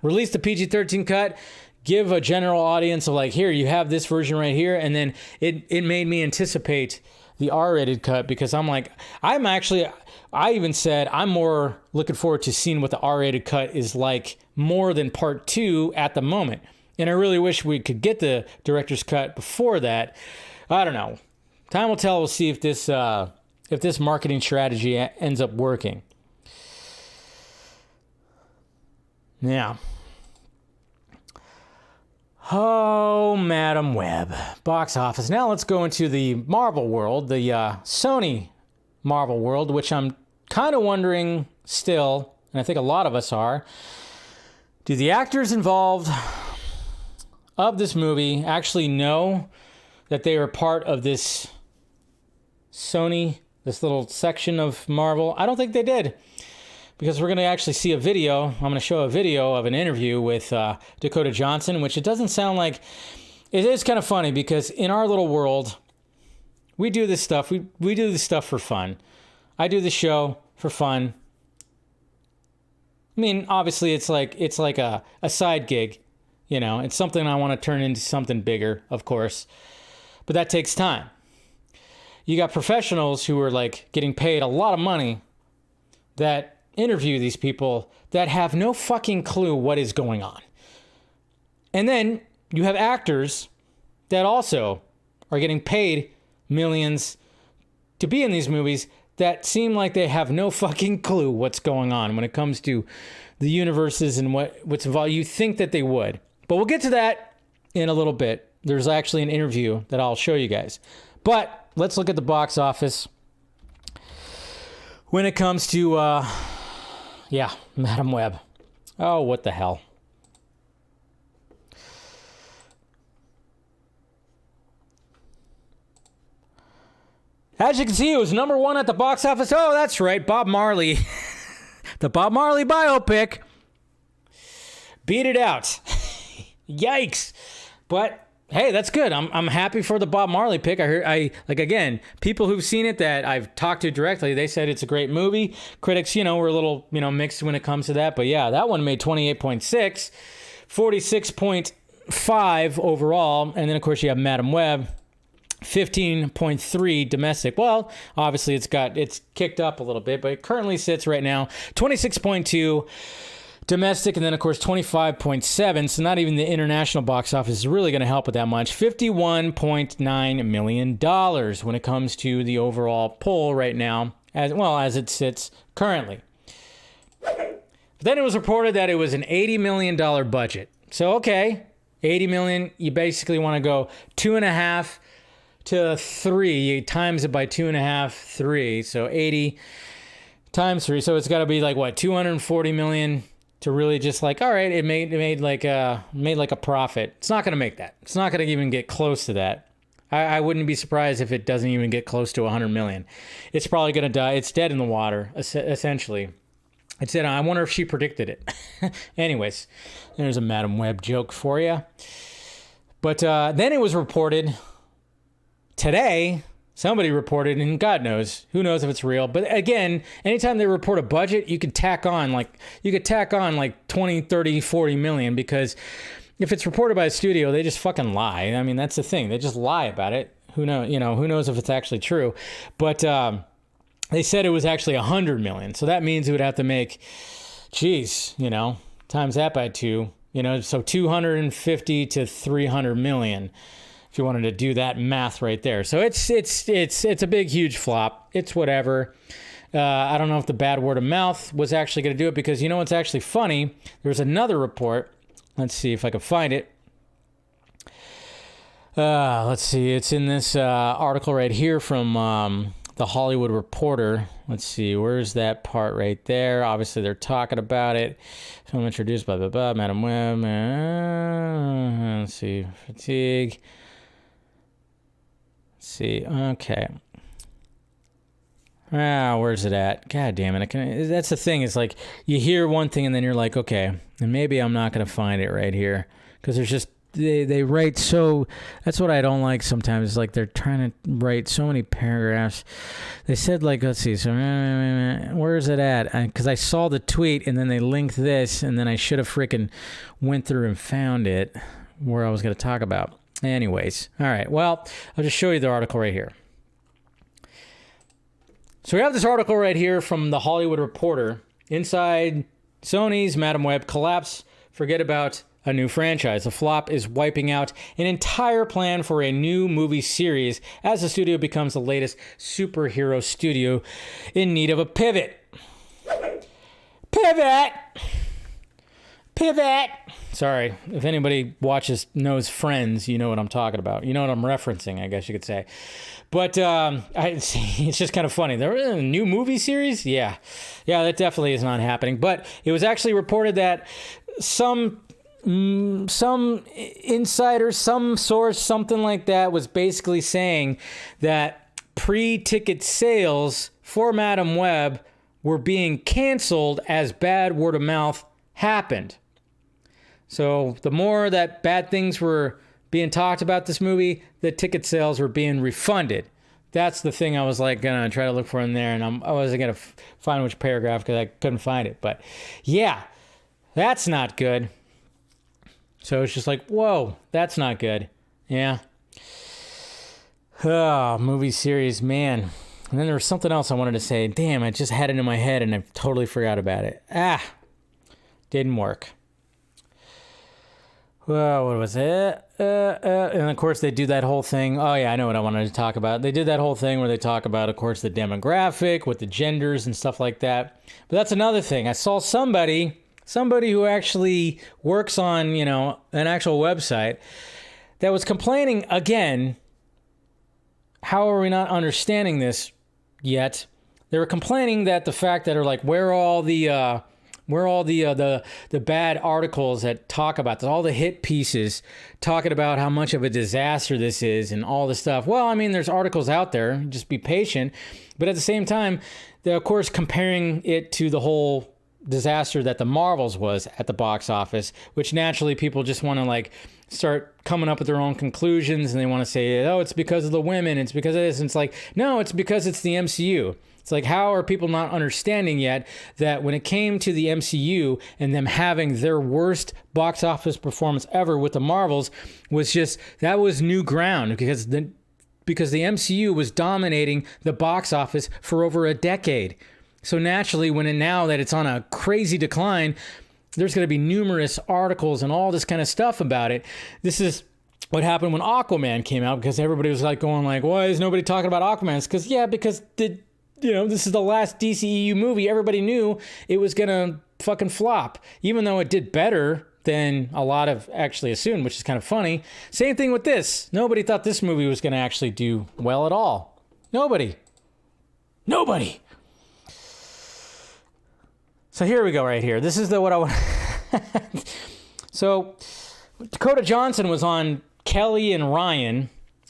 release the PG-13 cut, give a general audience of like, here, you have this version right here. And then it made me anticipate the R-rated cut, because I'm like, I even said I'm more looking forward to seeing what the R-rated cut is like more than part 2 at the moment. And I really wish we could get the director's cut before that. I don't know. Time will tell. We'll see if this marketing strategy ends up working. Yeah. Oh, Madam Web. Box office. Now let's go into the Marvel world, the Sony Marvel world, which I'm kind of wondering still, and I think a lot of us are, do the actors involved of this movie actually know that they are part of this Sony, this little section of Marvel? I don't think they did, because we're going to actually see a video. I'm going to show a video of an interview with Dakota Johnson, which it doesn't sound like. It is kind of funny because in our little world, we do this stuff. We do this stuff for fun. I do the show for fun. I mean, obviously, it's like a side gig. You know, it's something I want to turn into something bigger, of course. But that takes time. You got professionals who are like getting paid a lot of money that interview these people that have no fucking clue what is going on. And then you have actors that also are getting paid millions to be in these movies that seem like they have no fucking clue what's going on when it comes to the universes and what's involved. You think that they would. But we'll get to that in a little bit. There's actually an interview that I'll show you guys. But let's look at the box office when it comes to, Madam Web. Oh, what the hell. As you can see, it was number 1 at the box office. Oh, that's right, Bob Marley. The Bob Marley biopic beat it out. Yikes. But hey, that's good. I'm happy for the Bob Marley pick. Again, people who've seen it that I've talked to directly, they said it's a great movie. Critics, were a little, mixed when it comes to that. But yeah, that one made 28.6, 46.5 overall. And then of course you have Madam Web, 15.3 domestic. Well, obviously it's kicked up a little bit, but it currently sits right now 26.2 domestic, and then of course 25.7. So not even the international box office is really going to help with that much. $51.9 million when it comes to the overall poll right now, as well as it sits currently. But then it was reported that it was an $80 million budget. So okay, 80 million. You basically want to go 2.5 to 3. You times it by 2.5, 3. So 80 times 3. So it's got to be like what, 240 million to really just like, all right, it made like a profit. It's not going to make that. It's not going to even get close to that. I wouldn't be surprised if it doesn't even get close to 100 million. It's probably going to die. It's dead in the water, essentially. It's dead. I wonder if she predicted it. Anyways, there's a Madam Web joke for you. But then it was reported today, somebody reported, and God knows, who knows if it's real. But again, anytime they report a budget, you could tack on like 20, 30, 40 million, because if it's reported by a studio, they just fucking lie. I mean, that's the thing. They just lie about it. Who knows if it's actually true. But they said it was actually 100 million. So that means it would have to make, times that by 2, so 250 to 300 million. If you wanted to do that math right there. So it's a big, huge flop. It's whatever. I don't know if the bad word of mouth was actually going to do it, because what's actually funny? There's another report. Let's see if I can find it. Let's see. It's in this article right here from the Hollywood Reporter. Let's see, where's that part right there? Obviously, they're talking about it. Film introduced, blah, blah, blah, Madam Web. Let's see, fatigue. Let's see, okay. Where's it at? God damn it. That's the thing. It's like you hear one thing and then you're like, okay, and maybe I'm not going to find it right here. Because there's just, they write so, that's what I don't like sometimes. It's like they're trying to write so many paragraphs. They said like, let's see, so where is it at? Because I saw the tweet and then they linked this and then I should have freaking went through and found it where I was going to talk about. Anyways, all right, well, I'll just show you the article right here. So we have this article right here from the Hollywood Reporter. Inside Sony's Madam Web collapse, forget about a new franchise. The flop is wiping out an entire plan for a new movie series as the studio becomes the latest superhero studio in need of a pivot. Pivot! Pivot! Sorry, if anybody knows Friends, you know what I'm talking about. You know what I'm referencing, I guess you could say. But it's just kind of funny. There was a new movie series? Yeah, that definitely is not happening. But it was actually reported that some insider, some source, something like that, was basically saying that pre-ticket sales for Madam Web were being canceled as bad word of mouth happened. So the more that bad things were being talked about this movie, the ticket sales were being refunded. That's the thing I was like gonna try to look for in there, and I wasn't gonna find which paragraph because I couldn't find it. But yeah, that's not good. So it's just like, whoa, that's not good. Yeah. Oh, movie series, man. And then there was something else I wanted to say. Damn, I just had it in my head and I totally forgot about it. Didn't work. Well, what was it? And of course they do that whole thing. Oh yeah, I know what I wanted to talk about. They did that whole thing where they talk about, of course, the demographic with the genders and stuff like that. But that's another thing. I saw somebody who actually works on, an actual website that was complaining again. How are we not understanding this yet? They were complaining that the fact that are like, where are all the bad articles that talk about this, all the hit pieces talking about how much of a disaster this is and all this stuff. Well, I mean, there's articles out there, just be patient. But at the same time, they're of course comparing it to the whole disaster that the Marvels was at the box office, which naturally people just want to like start coming up with their own conclusions and they want to say, oh, it's because of the women, it's because of this. And it's like, no, it's because it's the MCU. It's like, how are people not understanding yet that when it came to the MCU and them having their worst box office performance ever with the Marvels that was new ground because the MCU was dominating the box office for over a decade. So naturally, now that it's on a crazy decline, there's going to be numerous articles and all this kind of stuff about it. This is what happened when Aquaman came out because everybody was like going like, why is nobody talking about Aquaman? It's because this is the last DCEU movie. Everybody knew it was going to fucking flop, even though it did better than a lot of actually assumed, which is kind of funny. Same thing with this. Nobody thought this movie was going to actually do well at all. Nobody. So here we go right here. This is what I want. So Dakota Johnson was on Kelly and Ryan,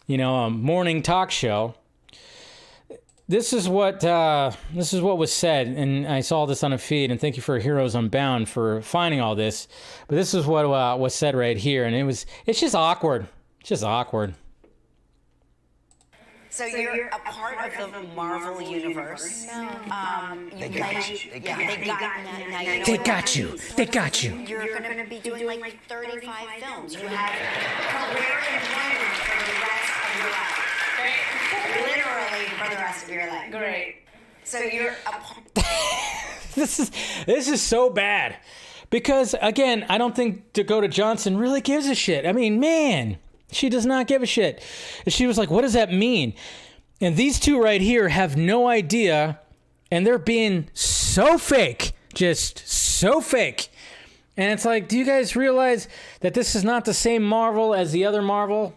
a morning talk show. This is what was said, and I saw this on a feed, and thank you for Heroes Unbound for finding all this. But this is what was said right here, and it's just awkward. It's just awkward. So you're a part of the Marvel universe. They got you. They got you. You're going to be doing like 35 films. You have career employment for the rest of your life. Literally for the rest of your life. Great. So you're a part. This is so bad. Because, again, I don't think Dakota Johnson really gives a shit. I mean, man, she does not give a shit. And she was like, what does that mean? And these two right here have no idea, and they're being so fake. Just so fake. And it's like, do you guys realize that this is not the same Marvel as the other Marvel?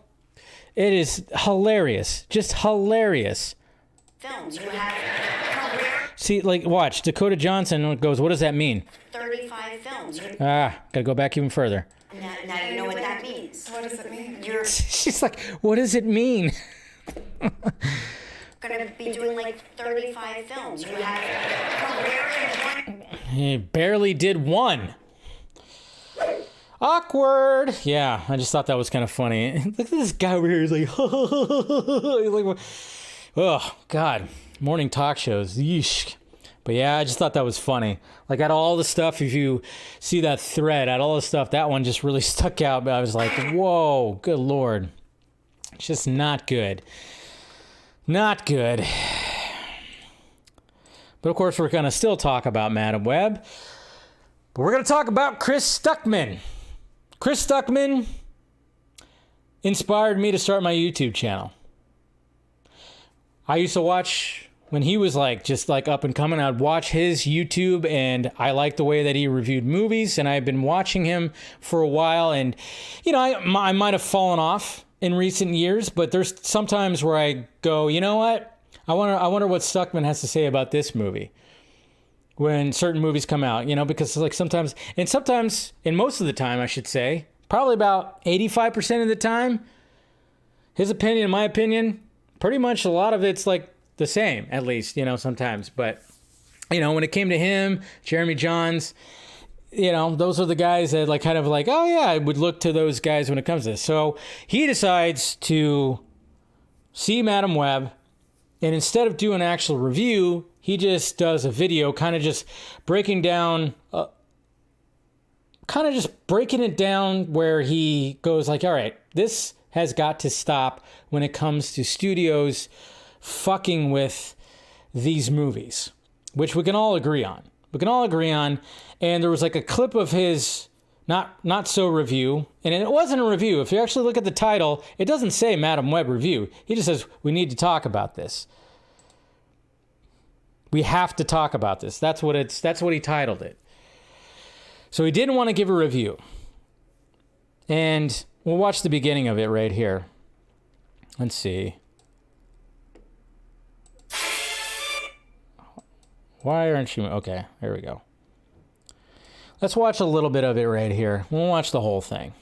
It is hilarious. Just hilarious. films. You have career. See, like, watch. Dakota Johnson goes, what does that mean? 35 films. Gotta go back even further. Now you know what that means. What does it mean? You're She's like, what does it mean? gonna be doing like 35 films. You have career in one. He barely did one. Awkward. Yeah, I just thought that was kind of funny. Look at this guy over here. He's like, he's like, oh, God. Morning talk shows. Yeesh. But yeah, I just thought that was funny. Like, out of all the stuff, if you see that thread, out of all the stuff, that one just really stuck out. But I was like, whoa, good Lord. It's just not good. Not good. But of course, we're going to still talk about Madam Web. But we're going to talk about Chris Stuckman. Chris Stuckman inspired me to start my YouTube channel. I used to watch, when he was like just like up and coming, I'd watch his YouTube, and I liked the way that he reviewed movies, and I've been watching him for a while, and you know, I might have fallen off in recent years, but there's sometimes where I go, you know what? I wonder what Stuckman has to say about this movie when certain movies come out, you know, because like sometimes, and most of the time, I should say, probably about 85% of the time, his opinion, my opinion, pretty much a lot of it's like the same, at least, you know, sometimes. But, you know, when it came to him, Jeremy Johns, you know, those are the guys that like kind of like, oh yeah, I would look to those guys when it comes to this. So he decides to see Madam Web, and instead of doing an actual review, he just does a video kind of just breaking down, it down where he goes like, all right, this has got to stop when it comes to studios fucking with these movies, which we can all agree on. And there was like a clip of his not so review, and it wasn't a review. If you actually look at the title, it doesn't say Madam Web review. He just says, we need to talk about this. We have to talk about this. That's what he titled it. So he didn't want to give a review. And we'll watch the beginning of it right here. Let's see. Why aren't you... Okay, here we go. Let's watch a little bit of it right here. We'll watch the whole thing,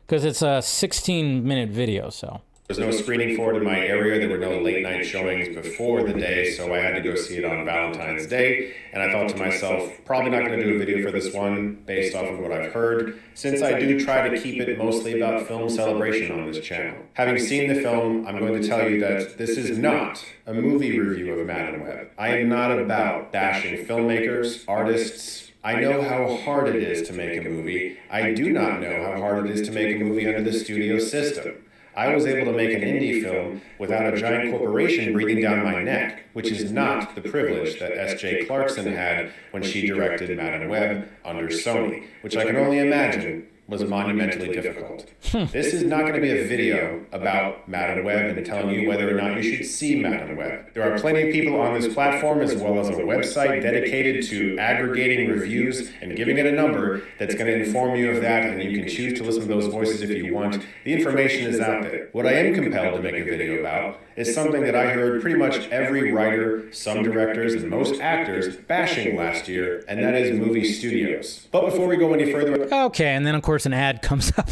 because it's a 16-minute video, so... There's no screening for it in my area. There were no late-night showings before the day, so I had to go see it on Valentine's Day. And I thought to myself, probably not going to do a video for this one based off of what I've heard, since I do try to keep it mostly about film celebration on this channel. Having seen the film, I'm going to tell you that this is not a movie review of Madam Web. I am not about bashing filmmakers, artists. I know how hard it is to make a movie. I do not know how hard it is to make a movie under the studio system. I was able to make an indie film without a giant corporation breathing down my neck, which is not the privilege that S.J. Clarkson had when she directed Madam Web under Sony, which I can only imagine was monumentally difficult. This is not going to be a video about Madam Web and telling you whether or not you should see Madam Web. There are plenty of people on this platform, as well as a website dedicated to aggregating reviews and giving it a number that's going to inform you of that, and you can choose to listen to those voices if you want. The information is out there. What I am compelled to make a video about is something that I heard pretty much every writer, some directors, and most actors bashing last year, and that is movie studios. But before we go any further... Okay, and then of course an ad comes up.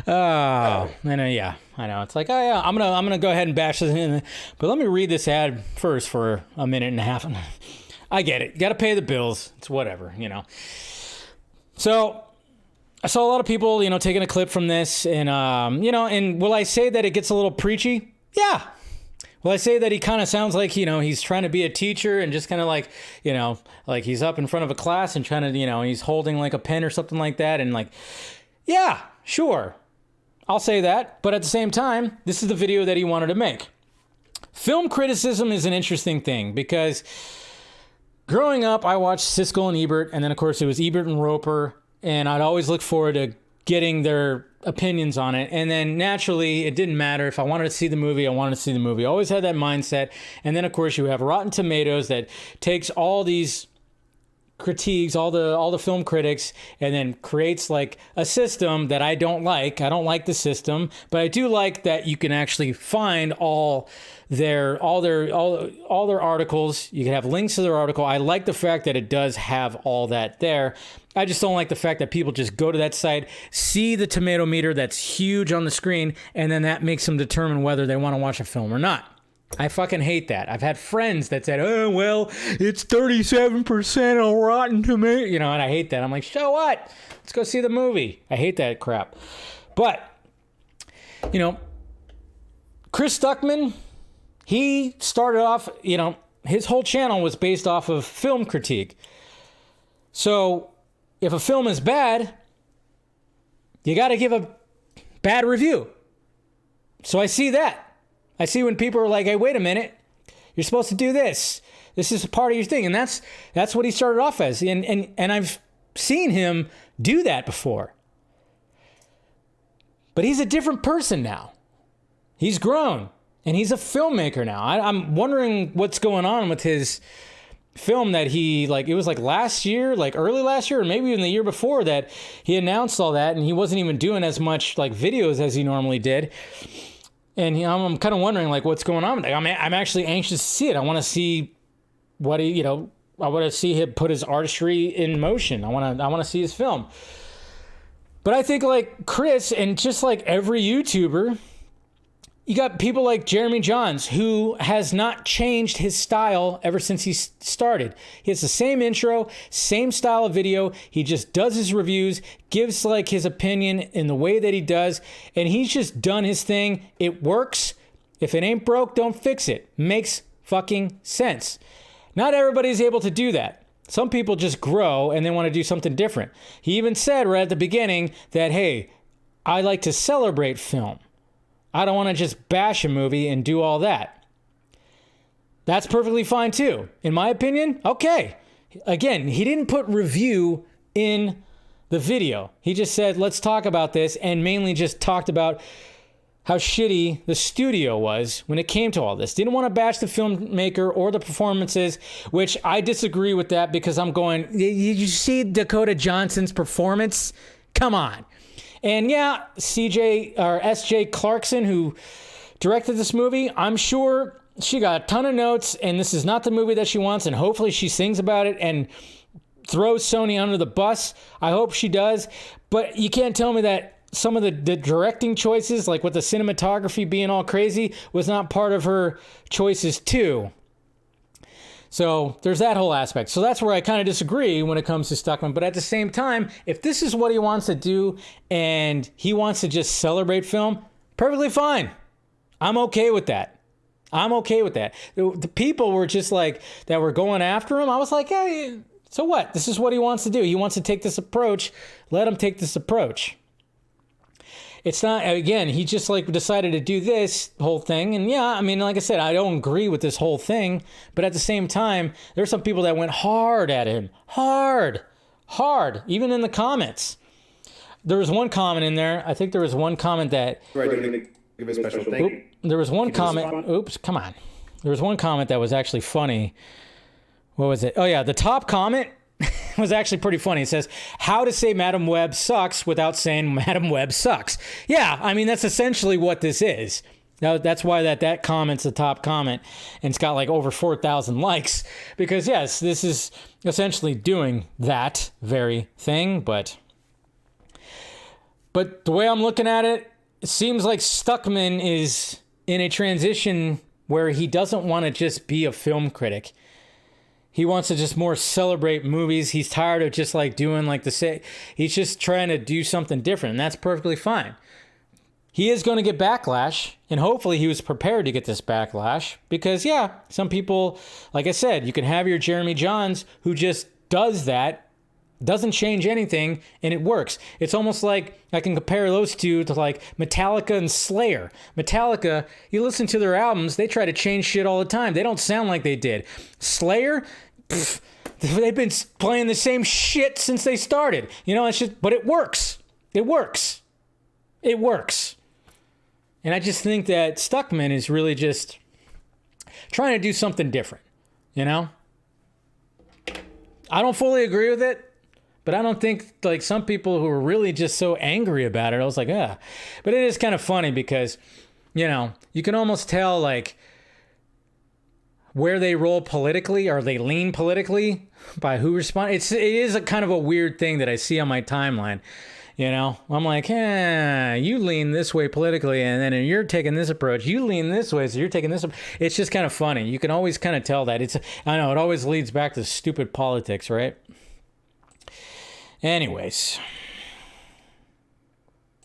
Oh, and yeah, I know. It's like, oh yeah, I'm gonna go ahead and bash this in, but let me read this ad first for a minute and a half. I get it. You got to pay the bills. It's whatever, you know. So I saw a lot of people, you know, taking a clip from this, and you know, and will I say that it gets a little preachy? Yeah. Will I say that he kind of sounds like, you know, he's trying to be a teacher and just kind of like, you know, like he's up in front of a class and trying to, you know, he's holding like a pen or something like that, and like, yeah, sure, I'll say that. But at the same time, this is the video that he wanted to make. Film criticism is an interesting thing, because growing up, I watched Siskel and Ebert, and then of course it was Ebert and Roper, and I'd always look forward to getting their opinions on it. And then naturally, it didn't matter. If I wanted to see the movie, I wanted to see the movie. I always had that mindset. And then of course you have Rotten Tomatoes that takes all these critiques all the film critics and then creates like a system that I don't like. I don't like the system, but I do like that you can actually find all their articles. You can have links to their article. I like the fact that it does have all that there. I just don't like the fact that people just go to that site, see the tomato meter that's huge on the screen, and then that makes them determine whether they want to watch a film or not. I fucking hate that. I've had friends that said, oh, well, it's 37% on Rotten Tomato, and I hate that. I'm like, so what? Let's go see the movie. I hate that crap. But, Chris Stuckman, he started off, his whole channel was based off of film critique. So if a film is bad, you got to give a bad review. So I see that. I see when people are like, hey, wait a minute, you're supposed to do this. This is a part of your thing. And that's what he started off as. And I've seen him do that before. But he's a different person now. He's grown. And he's a filmmaker now. I'm wondering what's going on with his film that he, it was last year, early last year, or maybe even the year before that he announced all that. And he wasn't even doing as much videos as he normally did. And I'm kind of wondering what's going on with that. I'm actually anxious to see it. I want to see what he, I want to see him put his artistry in motion. I want to see his film. But I think Chris and just every YouTuber, you got people like Jeremy Johns, who has not changed his style ever since he started. He has the same intro, same style of video. He just does his reviews, gives his opinion in the way that he does, and he's just done his thing. It works. If it ain't broke, don't fix it. Makes fucking sense. Not everybody's able to do that. Some people just grow and they want to do something different. He even said right at the beginning that, hey, I like to celebrate film. I don't want to just bash a movie and do all that. That's perfectly fine too. In my opinion, okay. Again, he didn't put review in the video. He just said, let's talk about this, and mainly just talked about how shitty the studio was when it came to all this. Didn't want to bash the filmmaker or the performances, which I disagree with that because I'm going, did you see Dakota Johnson's performance? Come on. And yeah, S.J. Clarkson, who directed this movie, I'm sure she got a ton of notes, and this is not the movie that she wants, and hopefully she sings about it and throws Sony under the bus. I hope she does. But you can't tell me that some of the directing choices, with the cinematography being all crazy, was not part of her choices too. So there's that whole aspect. So that's where I kind of disagree when it comes to Stuckman. But at the same time, if this is what he wants to do and he wants to just celebrate film, perfectly fine. I'm okay with that. I'm okay with that. The people were just that were going after him. I was like, hey, so what? This is what he wants to do. He wants to take this approach. Let him take this approach. It's not, again, he just decided to do this whole thing. And yeah, like I said, I don't agree with this whole thing. But at the same time, there's some people that went hard at him. Hard. Even in the comments. There was one comment in there. I think there was one comment that... Right, give a special thing. There was one comment... Oops, come on. There was one comment that was actually funny. What was it? Oh, yeah, the top comment was actually pretty funny. It says, how to say Madam Web sucks without saying Madam Web sucks. Yeah, that's essentially what this is. Now, that's why that comment's the top comment, and it's got over 4,000 likes, because yes, this is essentially doing that very thing, but the way I'm looking at it, it seems like Stuckman is in a transition where he doesn't want to just be a film critic. He wants to just more celebrate movies. He's tired of just doing the same. He's just trying to do something different, and that's perfectly fine. He is going to get backlash, and hopefully he was prepared to get this backlash because, yeah, some people, like I said, you can have your Jeremy Johns who just does that, doesn't change anything, and it works. It's almost like I can compare those two to Metallica and Slayer. Metallica, you listen to their albums, they try to change shit all the time. They don't sound like they did. Slayer, they've been playing the same shit since they started. It's just, but it works. It works. It works. And I just think that Stuckman is really just trying to do something different, I don't fully agree with it, but I don't think like some people who are really just so angry about it. I was like, ah. But it is kind of funny because, you know, you can almost tell like where they roll politically or they lean politically by who responds. It is a kind of a weird thing that I see on my timeline. You know, I'm like, you lean this way politically, and then you're taking this approach. You lean this way, so you're taking this. It's just kind of funny. You can always kind of tell that. I know, it always leads back to stupid politics, right? Anyways,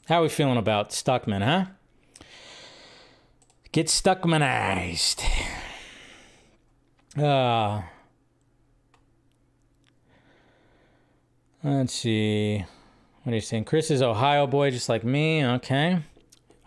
how are we feeling about Stuckman, huh? Get Stuckmanized. Let's see. What are you saying? Chris is Ohio boy, just like me. Okay.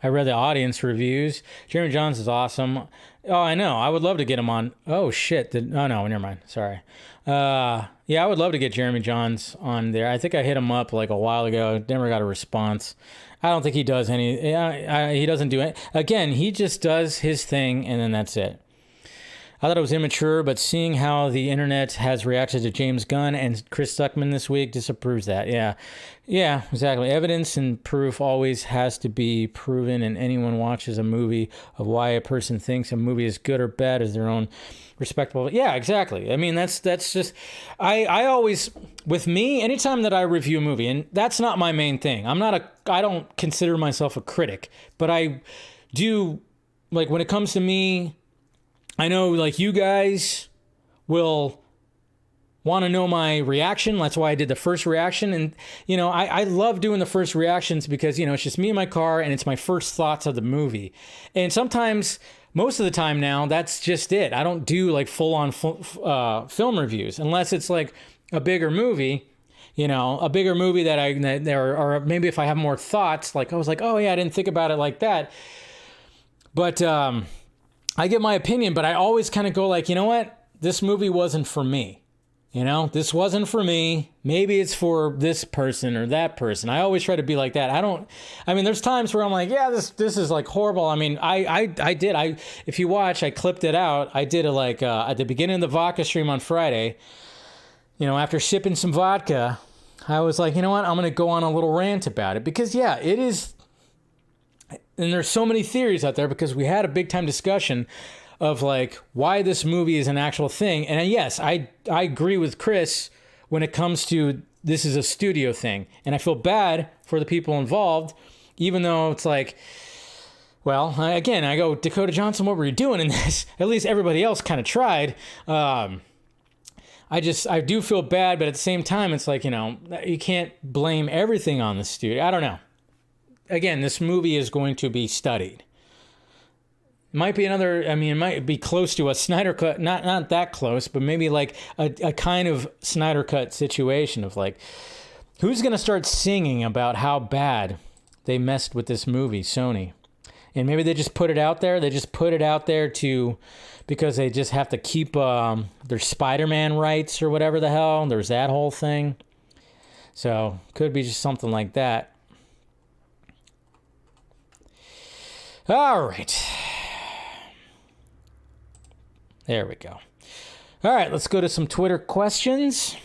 I read the audience reviews. Jeremy Johns is awesome. Oh, I know. I would love to get him on. Oh, shit. Oh, no. Never mind. Sorry. Yeah, I would love to get Jeremy Johns on there. I think I hit him up like a while ago. Never got a response. I don't think he does any. He doesn't do it. Again, he just does his thing, and then that's it. I thought it was immature, but seeing how the internet has reacted to James Gunn and Chris Stuckman this week disapproves that. Yeah, exactly. Evidence and proof always has to be proven, and anyone watches a movie of why a person thinks a movie is good or bad is their own respectable. Yeah, exactly. I mean, that's just, I always, with me, anytime that I review a movie, and that's not my main thing. I don't consider myself a critic, but I do, like, when it comes to me, I know, like, you guys will want to know my reaction. That's why I did the first reaction. And, you know, I love doing the first reactions because, you know, it's just me in my car and it's my first thoughts of the movie. And sometimes, most of the time now, that's just it. I don't do, like, full-on film reviews unless it's, like, a bigger movie. You know, a bigger movie that or maybe if I have more thoughts, like, I was like, oh, yeah, I didn't think about it like that. But, I get my opinion, but I always kind of go like, you know what? This movie wasn't for me. You know, this wasn't for me. Maybe it's for this person or that person. I always try to be like that. I mean, there's times where I'm like, yeah, this is like horrible. I mean, if you watch, I clipped it out. I did it like at the beginning of the vodka stream on Friday, you know, after sipping some vodka, I was like, you know what? I'm going to go on a little rant about it because, yeah, it is. And there's so many theories out there because we had a big time discussion of like why this movie is an actual thing. And yes, I agree with Chris when it comes to this is a studio thing. And I feel bad for the people involved, even though it's like, well, again, I go, Dakota Johnson, what were you doing in this? At least everybody else kind of tried. I do feel bad, but at the same time, it's like, you know, you can't blame everything on the studio. I don't know. Again, this movie is going to be studied. It might be it might be close to a Snyder Cut, not that close, but maybe like a kind of Snyder Cut situation of like, who's going to start singing about how bad they messed with this movie, Sony? And maybe they just put it out there. They just put it out there because they just have to keep their Spider-Man rights or whatever the hell. There's that whole thing. So could be just something like that. All right. There we go. All right, let's go to some Twitter questions.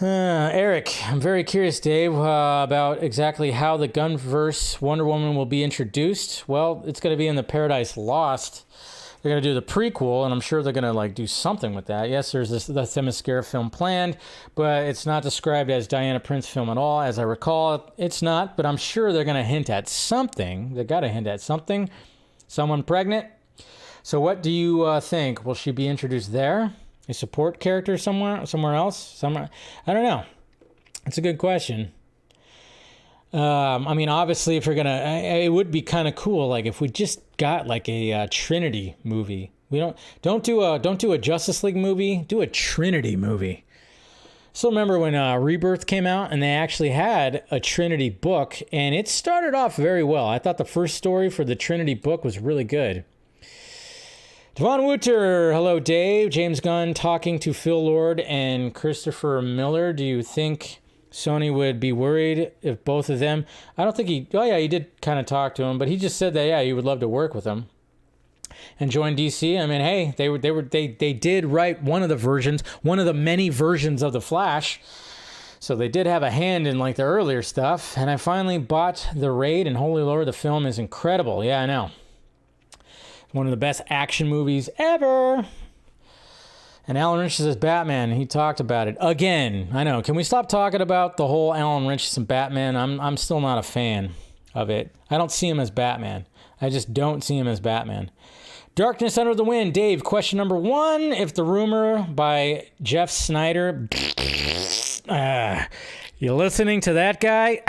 Eric, I'm very curious, Dave, about exactly how the Gunverse Wonder Woman will be introduced. Well, it's going to be in the Paradise Lost. They're going to do the prequel, and I'm sure they're going to like do something with that. Yes, there's the Themyscira film planned, but it's not described as Diana Prince film at all. As I recall, it's not, but I'm sure they're going to hint at something. They got to hint at something. Someone pregnant. So what do you think? Will she be introduced there? A support character somewhere else? I don't know. It's a good question. I mean, obviously, if you're gonna, it would be kind of cool, like if we just got like a Trinity movie. We don't do a Justice League movie. Do a Trinity movie. Still remember when Rebirth came out, and they actually had a Trinity book, and it started off very well. I thought the first story for the Trinity book was really good. Devon Wooter, hello, Dave. James Gunn talking to Phil Lord and Christopher Miller. Do you think Sony would be worried if both of them? I don't think he did kind of talk to him, but he just said that, yeah, he would love to work with him. and join DC. I mean, hey, they did write one of the many versions of the Flash. So they did have a hand in like the earlier stuff. And I finally bought The Raid, and holy Lord, the film is incredible. Yeah, I know. One of the best action movies ever. And Alan Ritchson's Batman, he talked about it again. I know. Can we stop talking about the whole Alan Ritchson Batman? I'm still not a fan of it. I don't see him as Batman. I just don't see him as Batman. Darkness Under the Wind. Dave, question number 1. If the rumor by Jeff Snyder... you listening to that guy?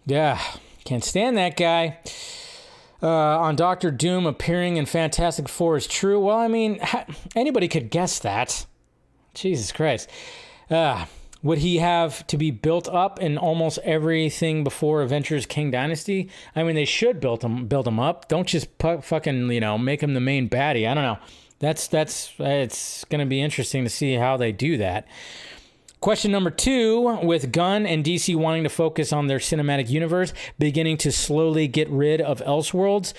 Yeah, can't stand that guy. On Doctor Doom appearing in Fantastic Four is true. Well, I mean, anybody could guess that. Jesus Christ. Would he have to be built up in almost everything before Avengers King Dynasty? I mean, they should build him up. Don't just fucking, make him the main baddie. I don't know. It's going to be interesting to see how they do that. Question number 2, with Gunn and DC wanting to focus on their cinematic universe, beginning to slowly get rid of Elseworlds,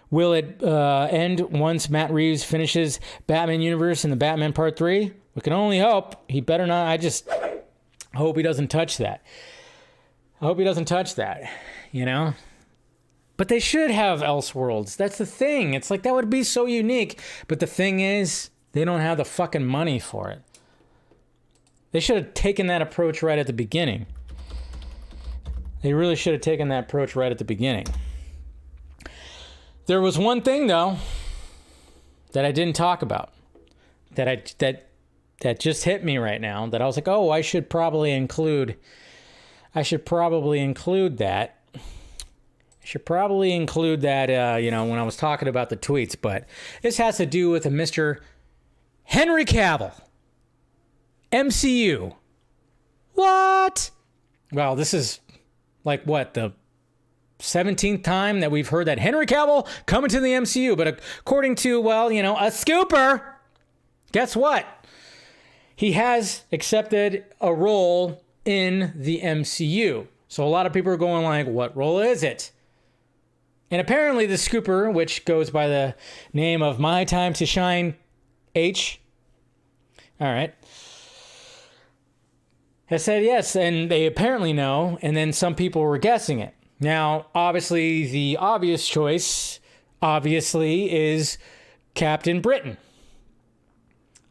will it end once Matt Reeves finishes Batman universe in the Batman Part 3? We can only hope. He better not. I just hope he doesn't touch that. But they should have Elseworlds. That's the thing. It's like, that would be so unique. But the thing is, they don't have the fucking money for it. They should have taken that approach right at the beginning. They really should have taken that approach right at the beginning. There was one thing, though, that I didn't talk about. That just hit me right now. That I was like, oh, I should probably include that. I should probably include that, when I was talking about the tweets. But this has to do with a Mr. Henry Cavill. MCU. What? Well, this is like the 17th time that we've heard that Henry Cavill coming to the MCU. But according to, a scooper, guess what? He has accepted a role in the MCU. So a lot of people are going like, what role is it? And apparently the scooper, which goes by the name of My Time to Shine H. All right. Has said yes, and they apparently know, and then some people were guessing it. Now, obviously, the obvious choice, is Captain Britain.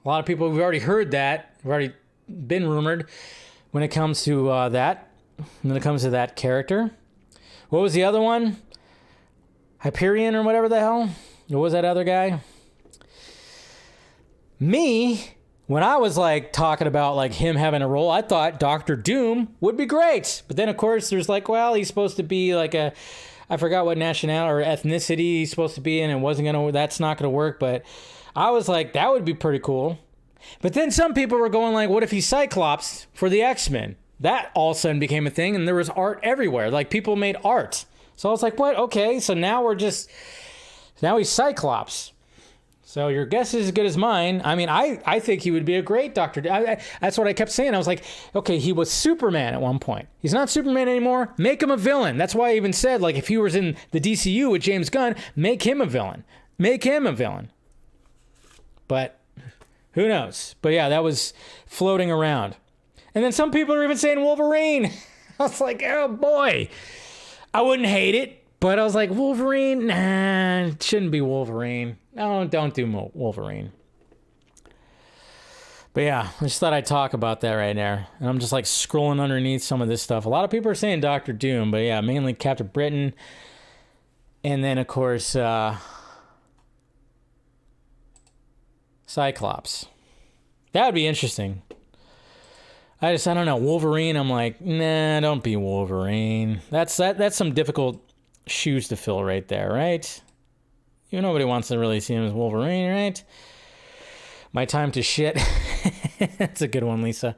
A lot of people have already heard that, have already been rumored when it comes to that character. What was the other one? Hyperion or whatever the hell? What was that other guy? Me... When I was talking about him having a role, I thought Doctor Doom would be great. But then of course there's he's supposed to be I forgot what nationality or ethnicity he's supposed to be in, and that's not gonna work. But I was like, that would be pretty cool. But then some people were going what if he's Cyclops for the X-Men? That all of a sudden became a thing, and there was art everywhere. People made art. So I was like, what? Okay, so now he's Cyclops. So your guess is as good as mine. I mean, I think he would be a great Doctor. That's what I kept saying. I was like, okay, he was Superman at one point. He's not Superman anymore. Make him a villain. That's why I even said, if he was in the DCU with James Gunn, make him a villain. But who knows? But yeah, that was floating around. And then some people are even saying Wolverine. I was like, oh boy. I wouldn't hate it. But I was like, Wolverine? Nah, it shouldn't be Wolverine. No, don't do Wolverine. But yeah, I just thought I'd talk about that right there. And I'm just scrolling underneath some of this stuff. A lot of people are saying Doctor Doom, but yeah, mainly Captain Britain. And then, of course, Cyclops. That would be interesting. I don't know. Wolverine, I'm like, nah, don't be Wolverine. That's some difficult shoes to fill right there, right? Nobody wants to really see him as Wolverine, right? My Time to Shit. That's a good one, Lisa.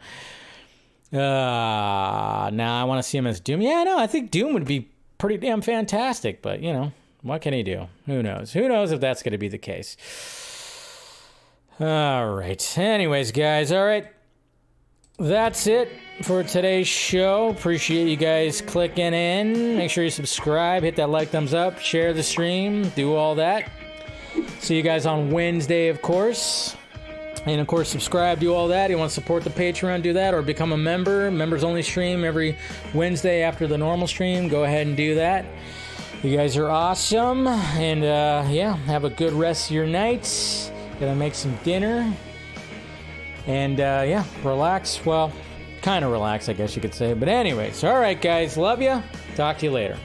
Now I want to see him as Doom. Yeah, no, I think Doom would be pretty damn fantastic, but what can he do? Who knows? Who knows if that's going to be the case? All right. Anyways, guys, all right. that's it for today's show. Appreciate you guys clicking in. Make sure you subscribe, hit that like, thumbs up, share the stream, do all that. See you guys on Wednesday, of course. And of course, subscribe, do all that. You want to support the Patreon, do that, or become a member. Members only stream every Wednesday after the normal stream. Go ahead and do that. You guys are awesome. And yeah, have a good rest of your night. Gonna make some dinner. And yeah, relax. Well, kind of relax, I guess you could say. But anyways, all right, guys. Love you. Talk to you later.